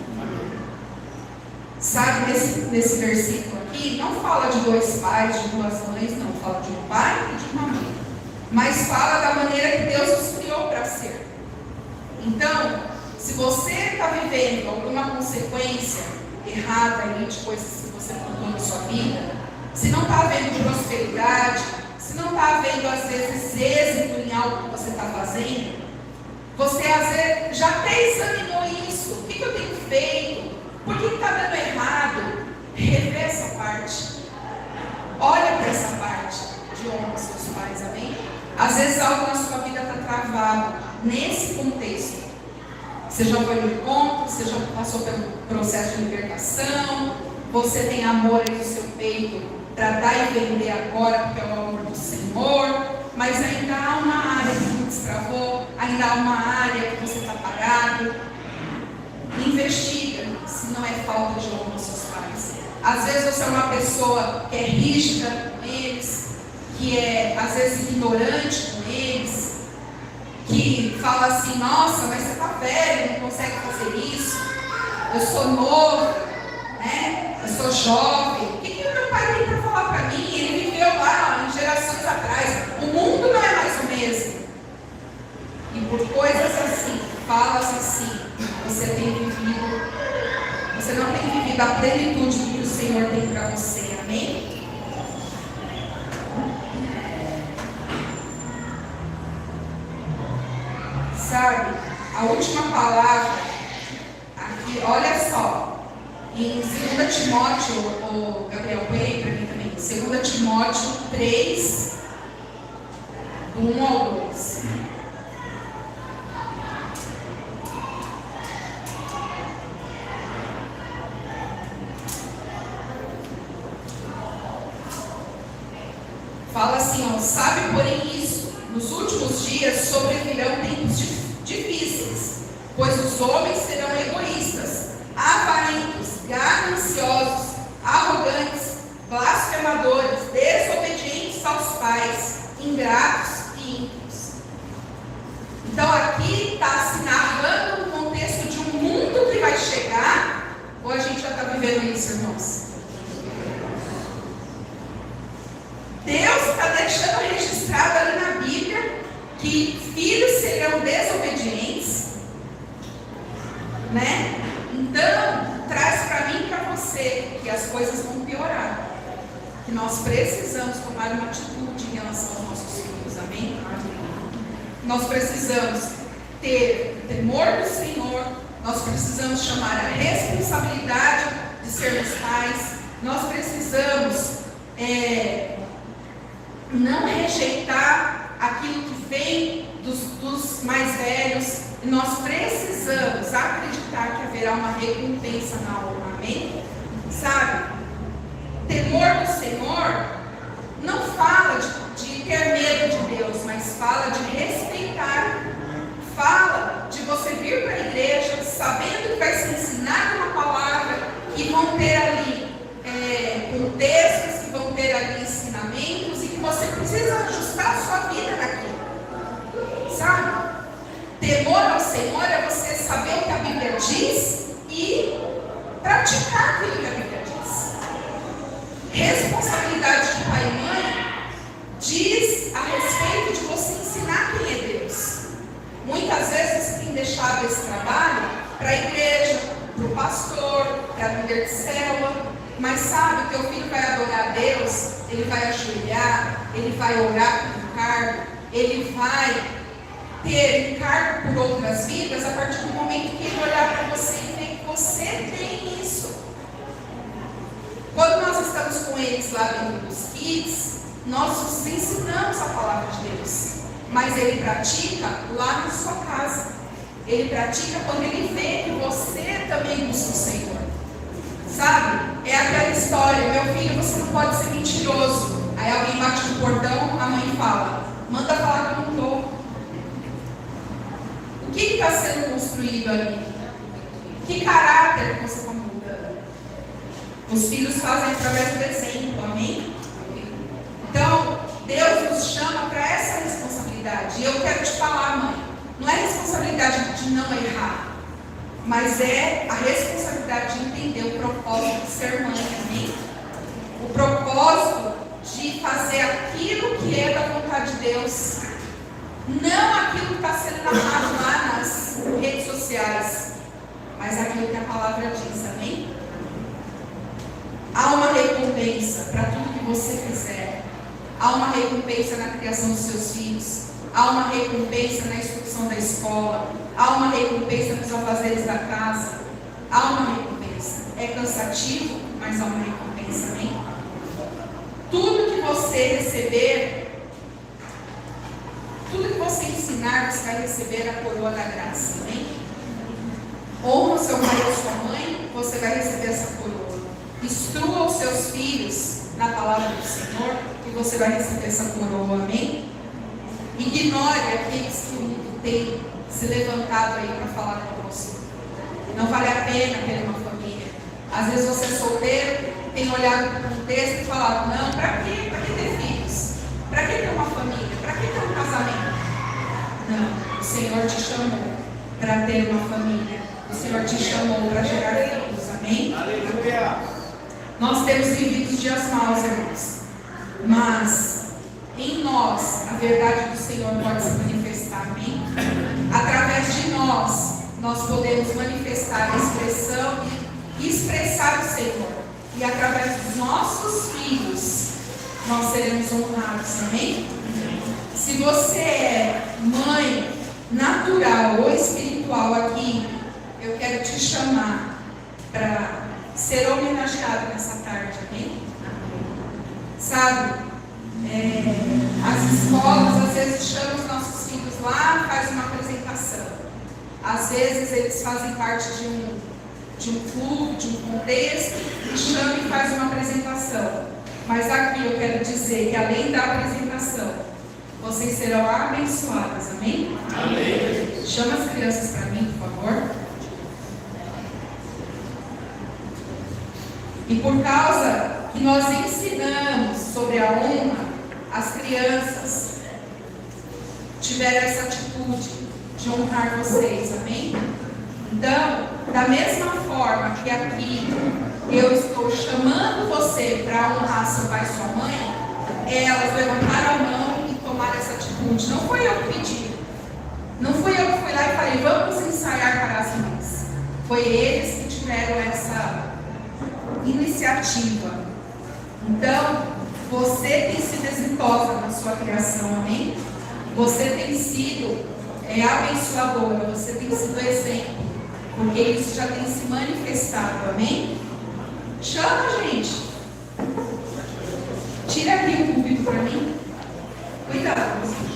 Sabe, nesse versículo aqui, não fala de dois pais, de duas mães, não. Fala de um pai e de uma mãe. Mas fala da maneira que Deus os criou para ser. Então, se você está vivendo alguma consequência, errada aí de coisas que você plantou na sua vida, se não está havendo prosperidade, se não está havendo às vezes êxito em algo que você está fazendo, você às vezes já até examinou isso. O que eu tenho feito? Por que está dando errado? Revê essa parte. Olha para essa parte de honra aos seus pais, amém? Às vezes algo na sua vida está travado nesse contexto. Você já foi no encontro, você já passou pelo processo de libertação, você tem amor aí no seu peito para dar e vender agora, porque é o amor do Senhor, mas ainda há uma área que não destravou, ainda há uma área que você está parado. Investiga se não é falta de honra aos seus pais. Às vezes você é uma pessoa que é rígida com eles, que é às vezes ignorante com eles, que fala assim: nossa, mas você está velho, não consegue fazer isso, eu sou novo, né? Eu sou jovem. O que o meu pai tem para falar para mim? Ele viveu lá em gerações atrás, o mundo não é mais o mesmo. E por coisas assim, falas assim, você não tem vivido a plenitude que o Senhor tem para você, amém? Sabe, a última palavra aqui, olha só, em 2 Timóteo, o Gabriel, põe aí para mim também, 2 Timóteo 3, do 1 ao 2. Fala assim, ó: sabe, porém, isso, nos últimos dias sobrevirão tempos difíceis, pois os homens serão egoístas, avarentos, gananciosos, arrogantes, blasfemadores, desobedientes aos pais, ingratos e ímpios. Então aqui está se narrando o contexto de um mundo que vai chegar, ou a gente já está vivendo isso, irmãos? Deus está deixando registrado ali na Bíblia que filhos serão desobedientes, né? Então, traz para mim e para você que as coisas vão piorar, que nós precisamos tomar uma atitude em relação aos nossos filhos, amém? Nós precisamos ter o temor do Senhor, nós precisamos chamar a responsabilidade de sermos pais, nós precisamos não rejeitar aquilo que vem dos mais velhos. E nós precisamos acreditar que haverá uma recompensa na honra, amém? Sabe, temor do Senhor não fala de ter medo de Deus, mas fala de respeitar. Fala de você vir para a igreja sabendo que vai ser ensinada uma palavra, que vão ter ali contextos, que vão ter ali ensinamentos, e que você precisa ajustar a sua vida naquilo, sabe? Temor ao Senhor é você saber o que a Bíblia diz e praticar aquilo que a Bíblia diz. Responsabilidade de pai e mãe diz a respeito de você ensinar quem é Deus. Muitas vezes você tem deixado esse trabalho para a igreja, para o pastor, para a líder de célula. Mas sabe, teu filho vai adorar a Deus, ele vai ajoelhar, ele vai orar por encargo, ele vai ter encargo por outras vidas a partir do momento que ele olhar para você e ver que você tem isso. Quando nós estamos com eles lá dentro dos kids, nós os ensinamos a palavra de Deus, mas ele pratica lá na sua casa. Ele pratica quando ele vê que você também busca o Senhor. Sabe? É aquela história: meu filho, você não pode ser mentiroso. Aí alguém bate no portão, a mãe fala: manda falar que eu não estou. O que está sendo construído ali? Que caráter que você está mudando? Os filhos fazem através do exemplo, amém? Então, Deus nos chama para essa responsabilidade. E eu quero te falar, mãe, não é responsabilidade de não errar, mas é a responsabilidade de entender o propósito de ser mãe, amém? O propósito de fazer aquilo que é da vontade de Deus, não aquilo que está sendo narrado lá nas redes sociais, mas aquilo que a palavra diz, amém? recompensa para tudo que você fizer. Há uma recompensa na criação dos seus filhos. Há uma recompensa na instrução da escola. Há uma recompensa nos afazeres da casa. Há uma recompensa. É cansativo, mas há uma recompensa, amém? Tudo que você receber, tudo que você ensinar, você vai receber a coroa da graça, amém? Honra o seu pai e a sua mãe, você vai receber essa coroa. Instrua os seus filhos na palavra do Senhor, e você vai receber essa coroa, amém? Ignore aqueles que o mundo tem se levantado aí para falar conosco. Não vale a pena ter uma família. Às vezes você é solteiro, tem olhado para o contexto e falado, não, para quê? Para que ter filhos? Para que ter uma família? Para que ter um casamento? Não, o Senhor te chamou para ter uma família. O Senhor te chamou para gerar filhos, amém? Aleluia. Nós temos vivido dias maus, irmãos, mas em nós a verdade do Senhor pode se manifestar, amém? Através de nós podemos manifestar a expressão e expressar o Senhor, e através dos nossos filhos nós seremos honrados, amém? Se você é mãe natural ou espiritual aqui, eu quero te chamar para ser homenageado nessa tarde, amém? Sabe, as escolas às vezes chamam os nossos filhos lá, faz uma apresentação. Às vezes eles fazem parte de um clube, de um contexto, e chamam e faz uma apresentação. Mas aqui eu quero dizer que além da apresentação, vocês serão abençoados, amém? Amém. Chama as crianças para mim, por favor. E por causa que nós ensinamos sobre a honra, as crianças tiveram essa atitude de honrar vocês, amém? Então, da mesma forma que aqui eu estou chamando você para honrar seu pai e sua mãe, elas levantaram a mão e tomaram essa atitude. Não foi eu que pedi. Não fui eu que fui lá e falei, vamos ensaiar para as mães. Foi eles que tiveram essa iniciativa. Então, você tem sido exitosa na sua criação, amém? Você tem sido abençoadora, você tem sido exemplo, porque isso já tem se manifestado, amém? Chama, gente. Tira aqui o púlpito para mim. Cuidado, vocês.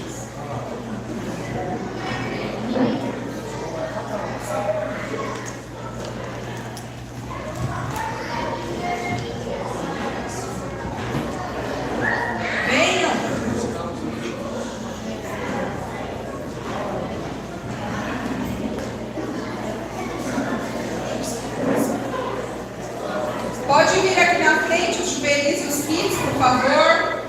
Pode vir aqui na frente os juvenis e os kids, por favor.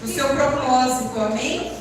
no seu propósito, amém?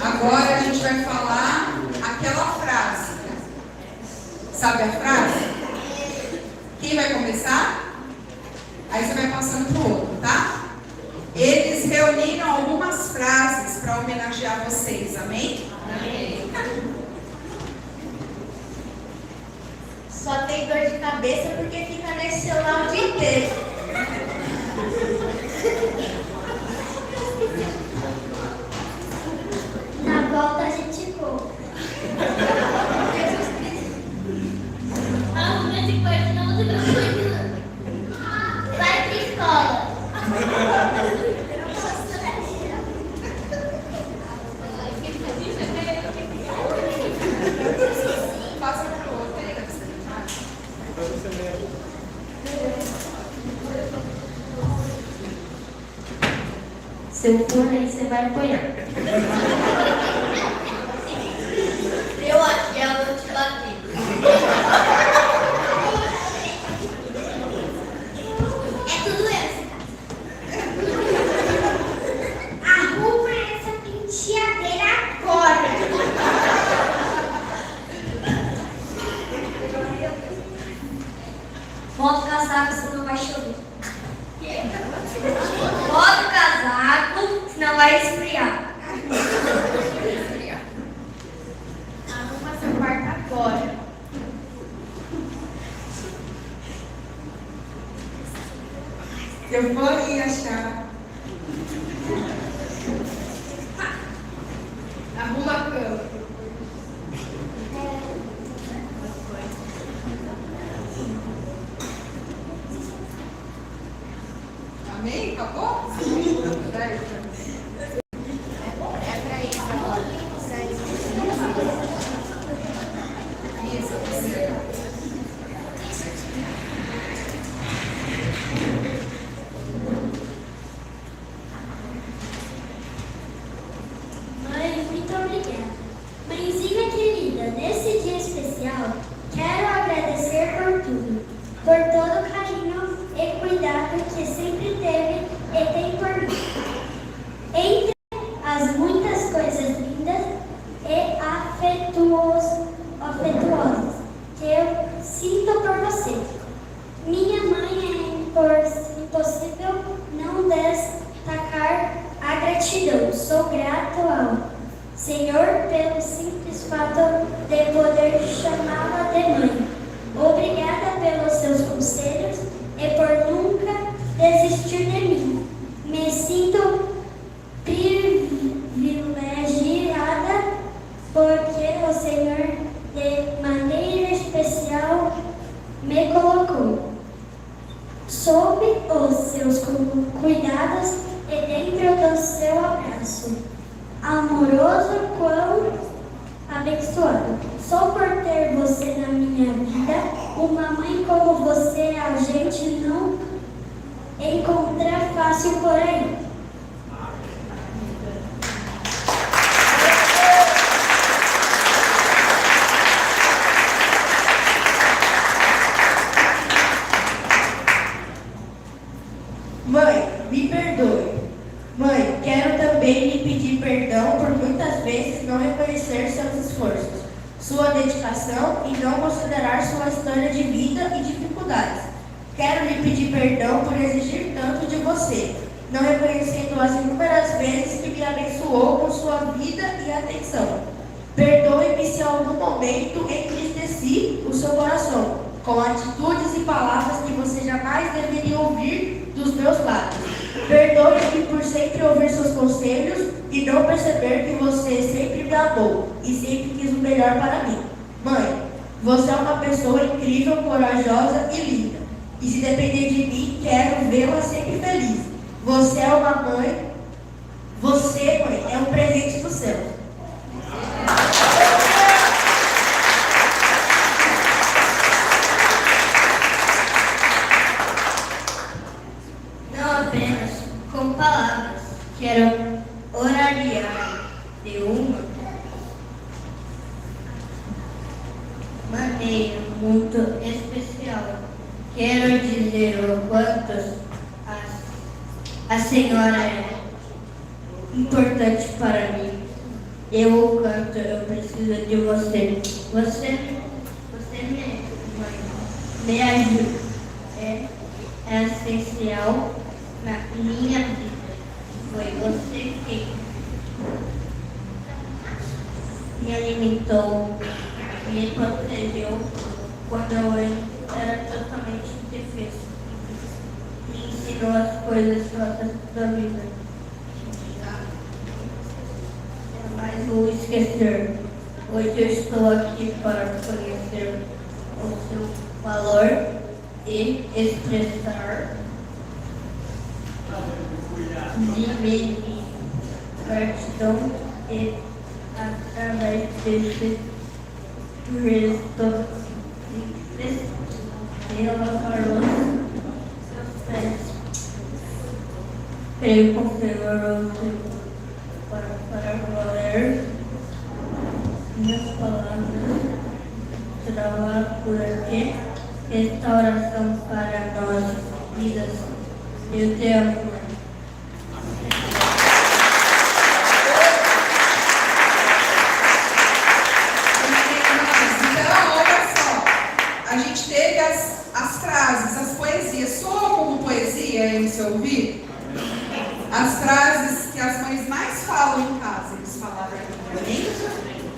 Agora a gente vai falar aquela frase. Sabe a frase? Quem vai começar? Aí você vai passando pro outro, tá? Eles reuniram algumas frases para homenagear vocês, amém? Amém. Só tem dor de cabeça porque fica nesse celular o dia inteiro. Na volta a gente compra. Arruma de coisa, não usa meu coisa. Vai pra escola. Passa pro outro aí. Se eu for aí, você vai apoiar. Eu aqui, eu vou te bater. É tudo essa. Arruma essa penteadeira agora. Bota o casaco, senão vai chover. Bota o casaco, senão vai esfriar. Arruma seu quarto agora. Eu vou ali achar. Arruma a cama. Amém? Acabou? Certo. Isso, você. Mãe, muito obrigada. Mãezinha querida, nesse dia especial, quero agradecer por tudo, por todo o carinho e cuidado que sempre teve e tem por mim. Entre as muitas coisas lindas e afetuosas que eu sinto por você, minha mãe é impossível não destacar a gratidão. Sou grato ao Senhor, pelo simples fato de poder chamá-la de mãe. Obrigada pelos seus conselhos e por nunca desistir de mim. Me sinto privilegiada porque o Senhor, de maneira especial, me colocou sob os seus cuidados e dentro do seu abraço amoroso, quão abençoado. Só por ter você na minha vida, uma mãe como você, a gente não encontra fácil por aí. Mãe, me perdoe. Mãe, quero também lhe pedir perdão por muitas vezes não reconhecer seus esforços, sua dedicação e não considerar sua história de vida e dificuldades. Quero lhe pedir perdão por exigir tanto de você, não reconhecendo as inúmeras vezes que me abençoou com sua vida e atenção. Perdoe-me se em algum momento entristeci o seu coração, com atitudes e palavras que você jamais deveria ouvir dos meus lábios. Perdoe-me por sempre ouvir seus conselhos e não perceber que você sempre me amou e sempre quis o melhor para mim. Mãe, você é uma pessoa incrível, corajosa e linda. E se depender de mim, quero vê-la sempre feliz. Você é uma mãe. Você, mãe, é um presente do céu. Não apenas com palavras, quero orariar de uma maneira muito especial. Quero dizer o quanto a senhora é importante para mim. Eu o canto, eu preciso de você. Você me ajuda. É essencial na minha vida. Foi você quem me alimentou, me protegeu quando eu era totalmente indefeso. Me ensinou as coisas nossas da vida. Jamais vou esquecer. Hoje eu estou aqui para conhecer o seu valor e expressar de mim gratidão e através desse gesto simples relatar os seus pés. Creio com o Senhor para valer minhas palavras. Trabalho por aqui. Restauração para nossas vidas. Eu te amo. Então, olha só. A gente teve as frases, as poesias. Soa como poesia aí no seu ouvido? As frases que as mães mais falam em casa. Eles falaram aqui,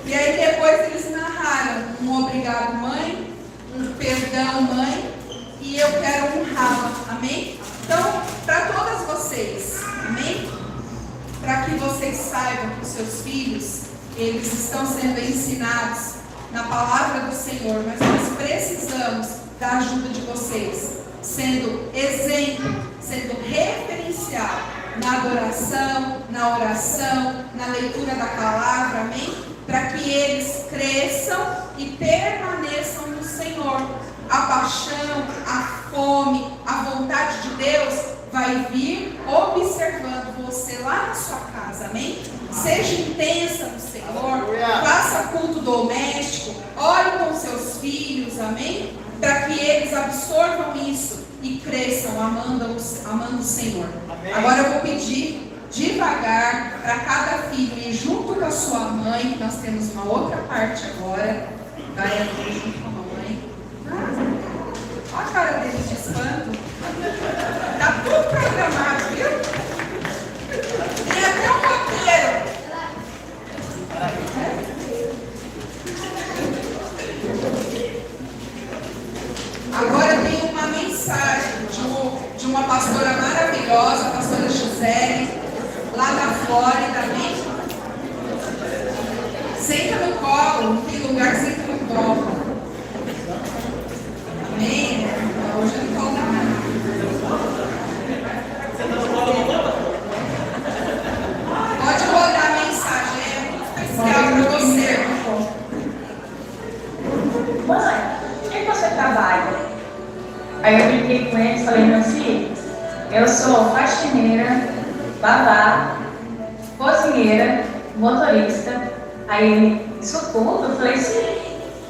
e aí depois eles narraram um obrigado, mãe, um perdão, mãe, e eu quero honrá-la, amém? Então, para todas vocês, amém? Para que vocês saibam que os seus filhos, eles estão sendo ensinados na palavra do Senhor, mas nós precisamos da ajuda de vocês, sendo exemplo, sendo referencial na adoração, na oração, na leitura da palavra, amém? Para que eles cresçam e permaneçam no Senhor. A paixão, a fome, a vontade de Deus vai vir observando você lá na sua casa, amém? Seja intensa no Senhor, faça culto doméstico, ore com seus filhos, amém? Para que eles absorvam isso e cresçam amando o Senhor. Amém. Agora eu vou pedir devagar para cada filho ir junto com a sua mãe, que nós temos uma outra parte agora. Vai andando junto com a mamãe. Olha a cara deles de espanto. Está tudo programado, viu? Tem até um roteiro. Flórida, amém? Senta no colo, não tem lugar, senta no colo. Amém? Hoje eu não falo nada. Pode rodar a mensagem, é muito especial para você. Mãe, o que você trabalha? Aí eu brinquei com ele e falei, meu filho, eu sou faxineira, babá, cozinheira, motorista. Aí ele, isso tudo? Eu falei, sim,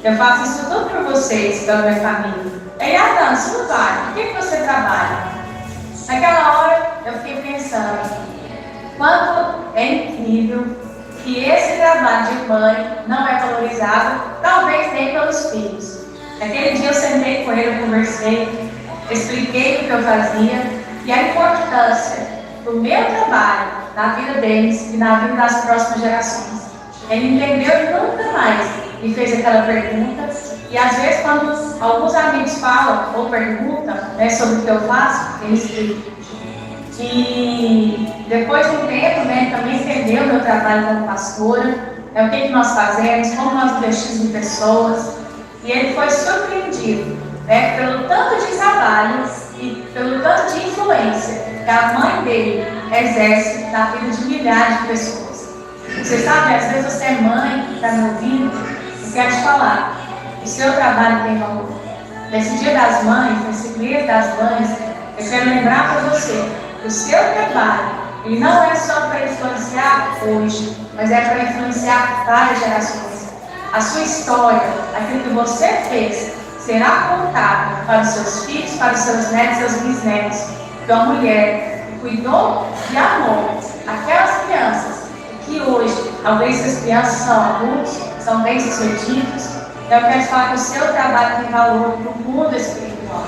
eu faço isso tudo por vocês, pela minha família. Aí, não, isso não vale, por que você trabalha? Naquela hora eu fiquei pensando, quanto é incrível que esse trabalho de mãe não é valorizado, talvez nem pelos filhos. Naquele dia eu sentei com ele, eu conversei, expliquei o que eu fazia e a importância do meu trabalho na vida deles e na vida das próximas gerações. Ele entendeu e nunca mais me fez aquela pergunta. E às vezes quando alguns amigos falam ou perguntam, né, sobre o que eu faço, ele explica. E depois de um tempo, né, também entendeu o meu trabalho como pastora, o que nós fazemos, como nós investimos em pessoas. E ele foi surpreendido, né, pelo tanto de trabalho e pelo tanto de influência que a mãe dele exerce na vida de milhares de pessoas. Você sabe, às vezes você é mãe, está me ouvindo, eu quero te falar, o seu trabalho tem valor. Nesse Dia das Mães, nesse mês das mães, eu quero lembrar para você que o seu trabalho, ele não é só para influenciar hoje, mas é para influenciar várias gerações. A sua história, aquilo que você fez, será contado para os seus filhos, para os seus netos e seus bisnetos. Que uma mulher que cuidou e amou aquelas crianças, que hoje, talvez essas crianças são adultos, são bem-sucedidos, eu quero te falar que o seu trabalho tem valor para o mundo espiritual.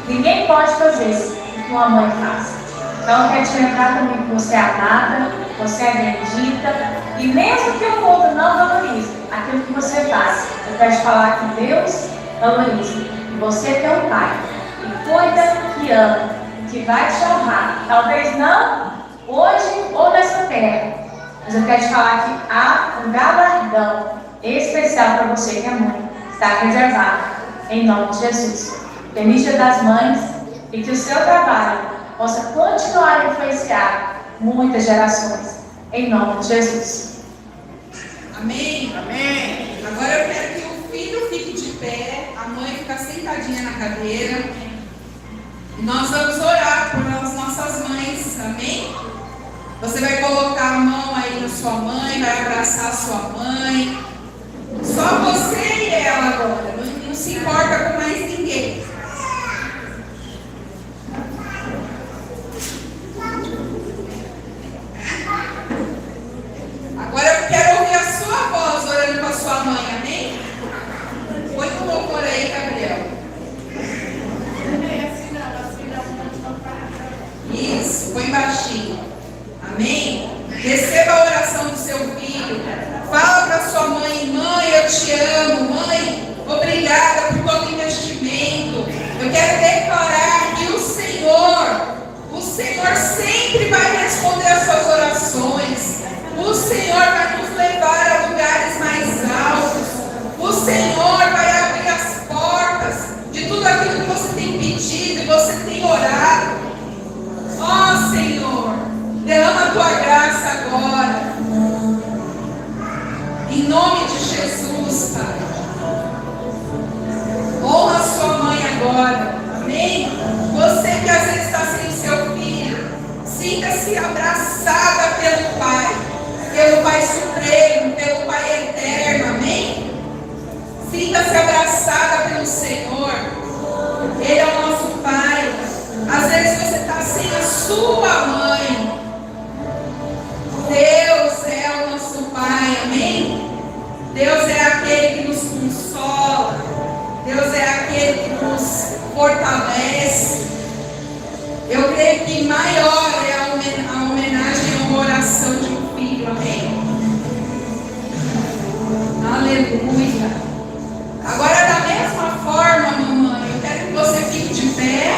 Ninguém pode fazer o que uma mãe faz. Então eu quero te lembrar também que você é amada, você é bendita, e mesmo que o mundo não valorize aquilo que você faz, eu quero te falar que Deus valoriza. E você tem um pai que cuida, que ama, que vai te honrar. Talvez não hoje ou nessa terra, mas eu quero te falar que há um galardão especial para você que é mãe, está reservado em nome de Jesus. Feliz Dia das Mães e que o seu trabalho possa continuar a influenciar muitas gerações em nome de Jesus. Amém? Amém. Agora eu quero que o filho fique de pé, a mãe fica sentadinha na cadeira. E nós vamos orar por as nossas mães, amém? Você vai colocar a mão aí na sua mãe, vai abraçar a sua mãe. Só você e ela agora, não se importa com mais ninguém. Agora eu quero ouvir a sua voz orando com a sua mãe, amém? Põe o louvor aí, Gabriel. Isso, põe baixinho. Amém? Receba a oração do seu filho. Fala para sua mãe: mãe, eu te amo. Mãe, obrigada por todo investimento. Eu quero declarar que o Senhor sempre vai responder as suas orações. O Senhor vai nos levar a lugares mais altos. O Senhor vai abrir as portas de tudo aquilo que você tem pedido e você tem orado. Ó Senhor, derrama a tua graça agora. Em nome de Jesus, Pai. Honra sua mãe agora. Amém? Você que às vezes está sem seu filho, sinta-se abraçada pelo Pai Supremo, pelo Pai Eterno. Amém? Sinta-se abraçada pelo Senhor. Ele é o nosso Pai. Às vezes você está sem a sua mãe. Deus é o nosso Pai, amém? Deus é aquele que nos consola. Deus é aquele que nos fortalece. Eu creio que maior é a homenagem a uma oração de um filho, amém? Aleluia. Agora, da mesma forma, mamãe, eu quero que você fique de pé.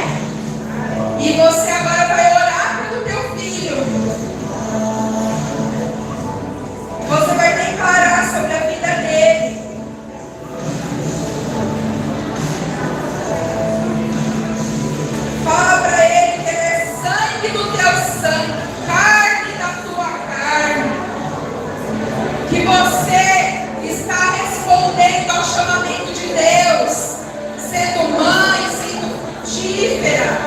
E você agora vai orar pelo teu filho. atendendo ao chamamento de Deus, sendo mãe, sendo frutífera.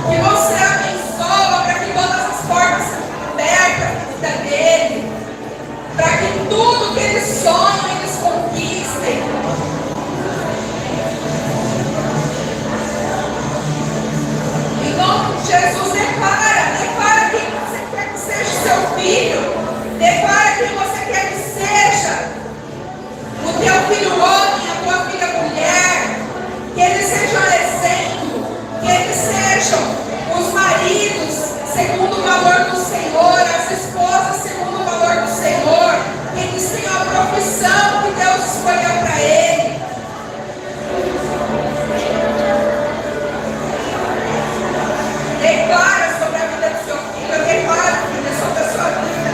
Que você abençoa para que todas as portas sejam abertas na vida dele, para que tudo que eles sonham, eles conquistem. Em nome de Jesus, declara quem você quer que seja seu filho, declara quem você quer que seja o teu filho homem, a tua filha mulher, que eles sejam exemplo, que eles sejam os maridos segundo o valor do Senhor, as esposas segundo o valor do Senhor, que eles tenham a profissão que Deus escolheu para ele. Declara sobre a vida do seu filho, declara sobre a sua vida,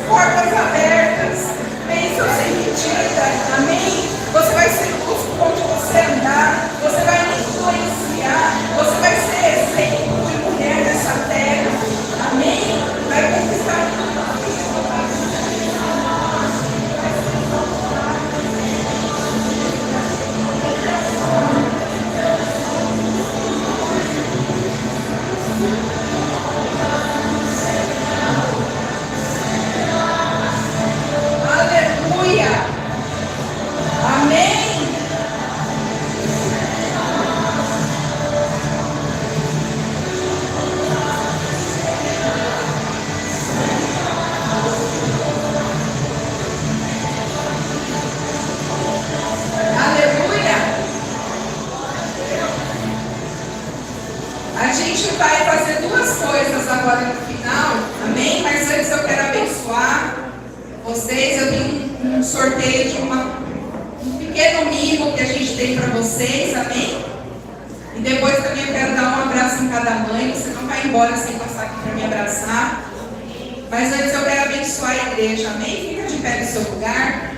portas abertas, bênçãos sem medida, amém? Você vai ser luz onde você andar, você vai influenciar, você vai ser exemplo de mulher nessa terra, amém? Vai conquistar aleluia, amém. Aleluia. A gente vai fazer duas coisas agora no final, amém? Mas antes eu quero abençoar vocês. Eu tenho um sorteio de um pequeno mimo que a gente tem para vocês, amém? E depois também eu quero dar um abraço em cada mãe. Você não vai embora sem passar aqui para me abraçar. Mas antes eu quero abençoar a igreja, amém? Fica de pé no seu lugar.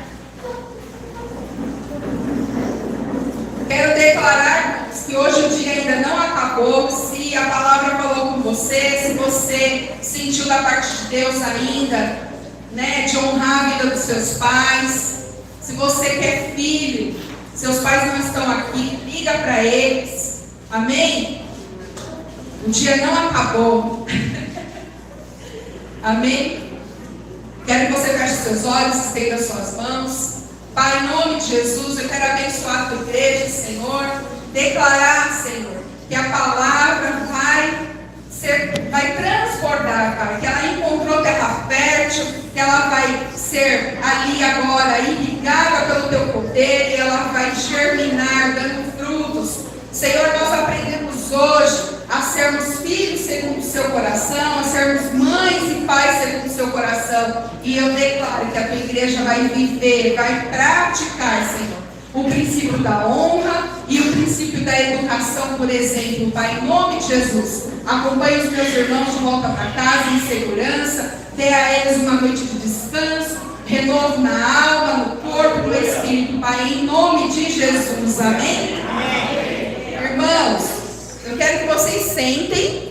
Quero declarar que hoje o dia ainda não acabou. Se a palavra falou com você, se você sentiu da parte de Deus ainda, né, de honrar a vida dos seus pais, se você quer filho, seus pais não estão aqui, liga para eles, amém? O dia não acabou, amém? Quero que você feche seus olhos, estenda suas mãos. Pai, em nome de Jesus, eu quero abençoar a tua igreja, Senhor, declarar, Senhor, que a palavra vai transbordar, Pai, que ela encontrou terra fértil, que ela vai ser ali agora irrigada pelo teu poder, e ela vai germinar, dando frutos. Senhor, nós aprendemos hoje a sermos filhos segundo o seu coração, a sermos mães e pais segundo o seu coração. E eu declaro que a tua igreja vai viver, vai praticar, Senhor, o princípio da honra e o princípio da educação, por exemplo, Pai, em nome de Jesus. Acompanhe os meus irmãos de volta para casa em segurança, dê a eles uma noite de descanso, renovo na alma, no corpo, no espírito, Pai, em nome de Jesus, amém? Irmãos, eu quero que vocês sentem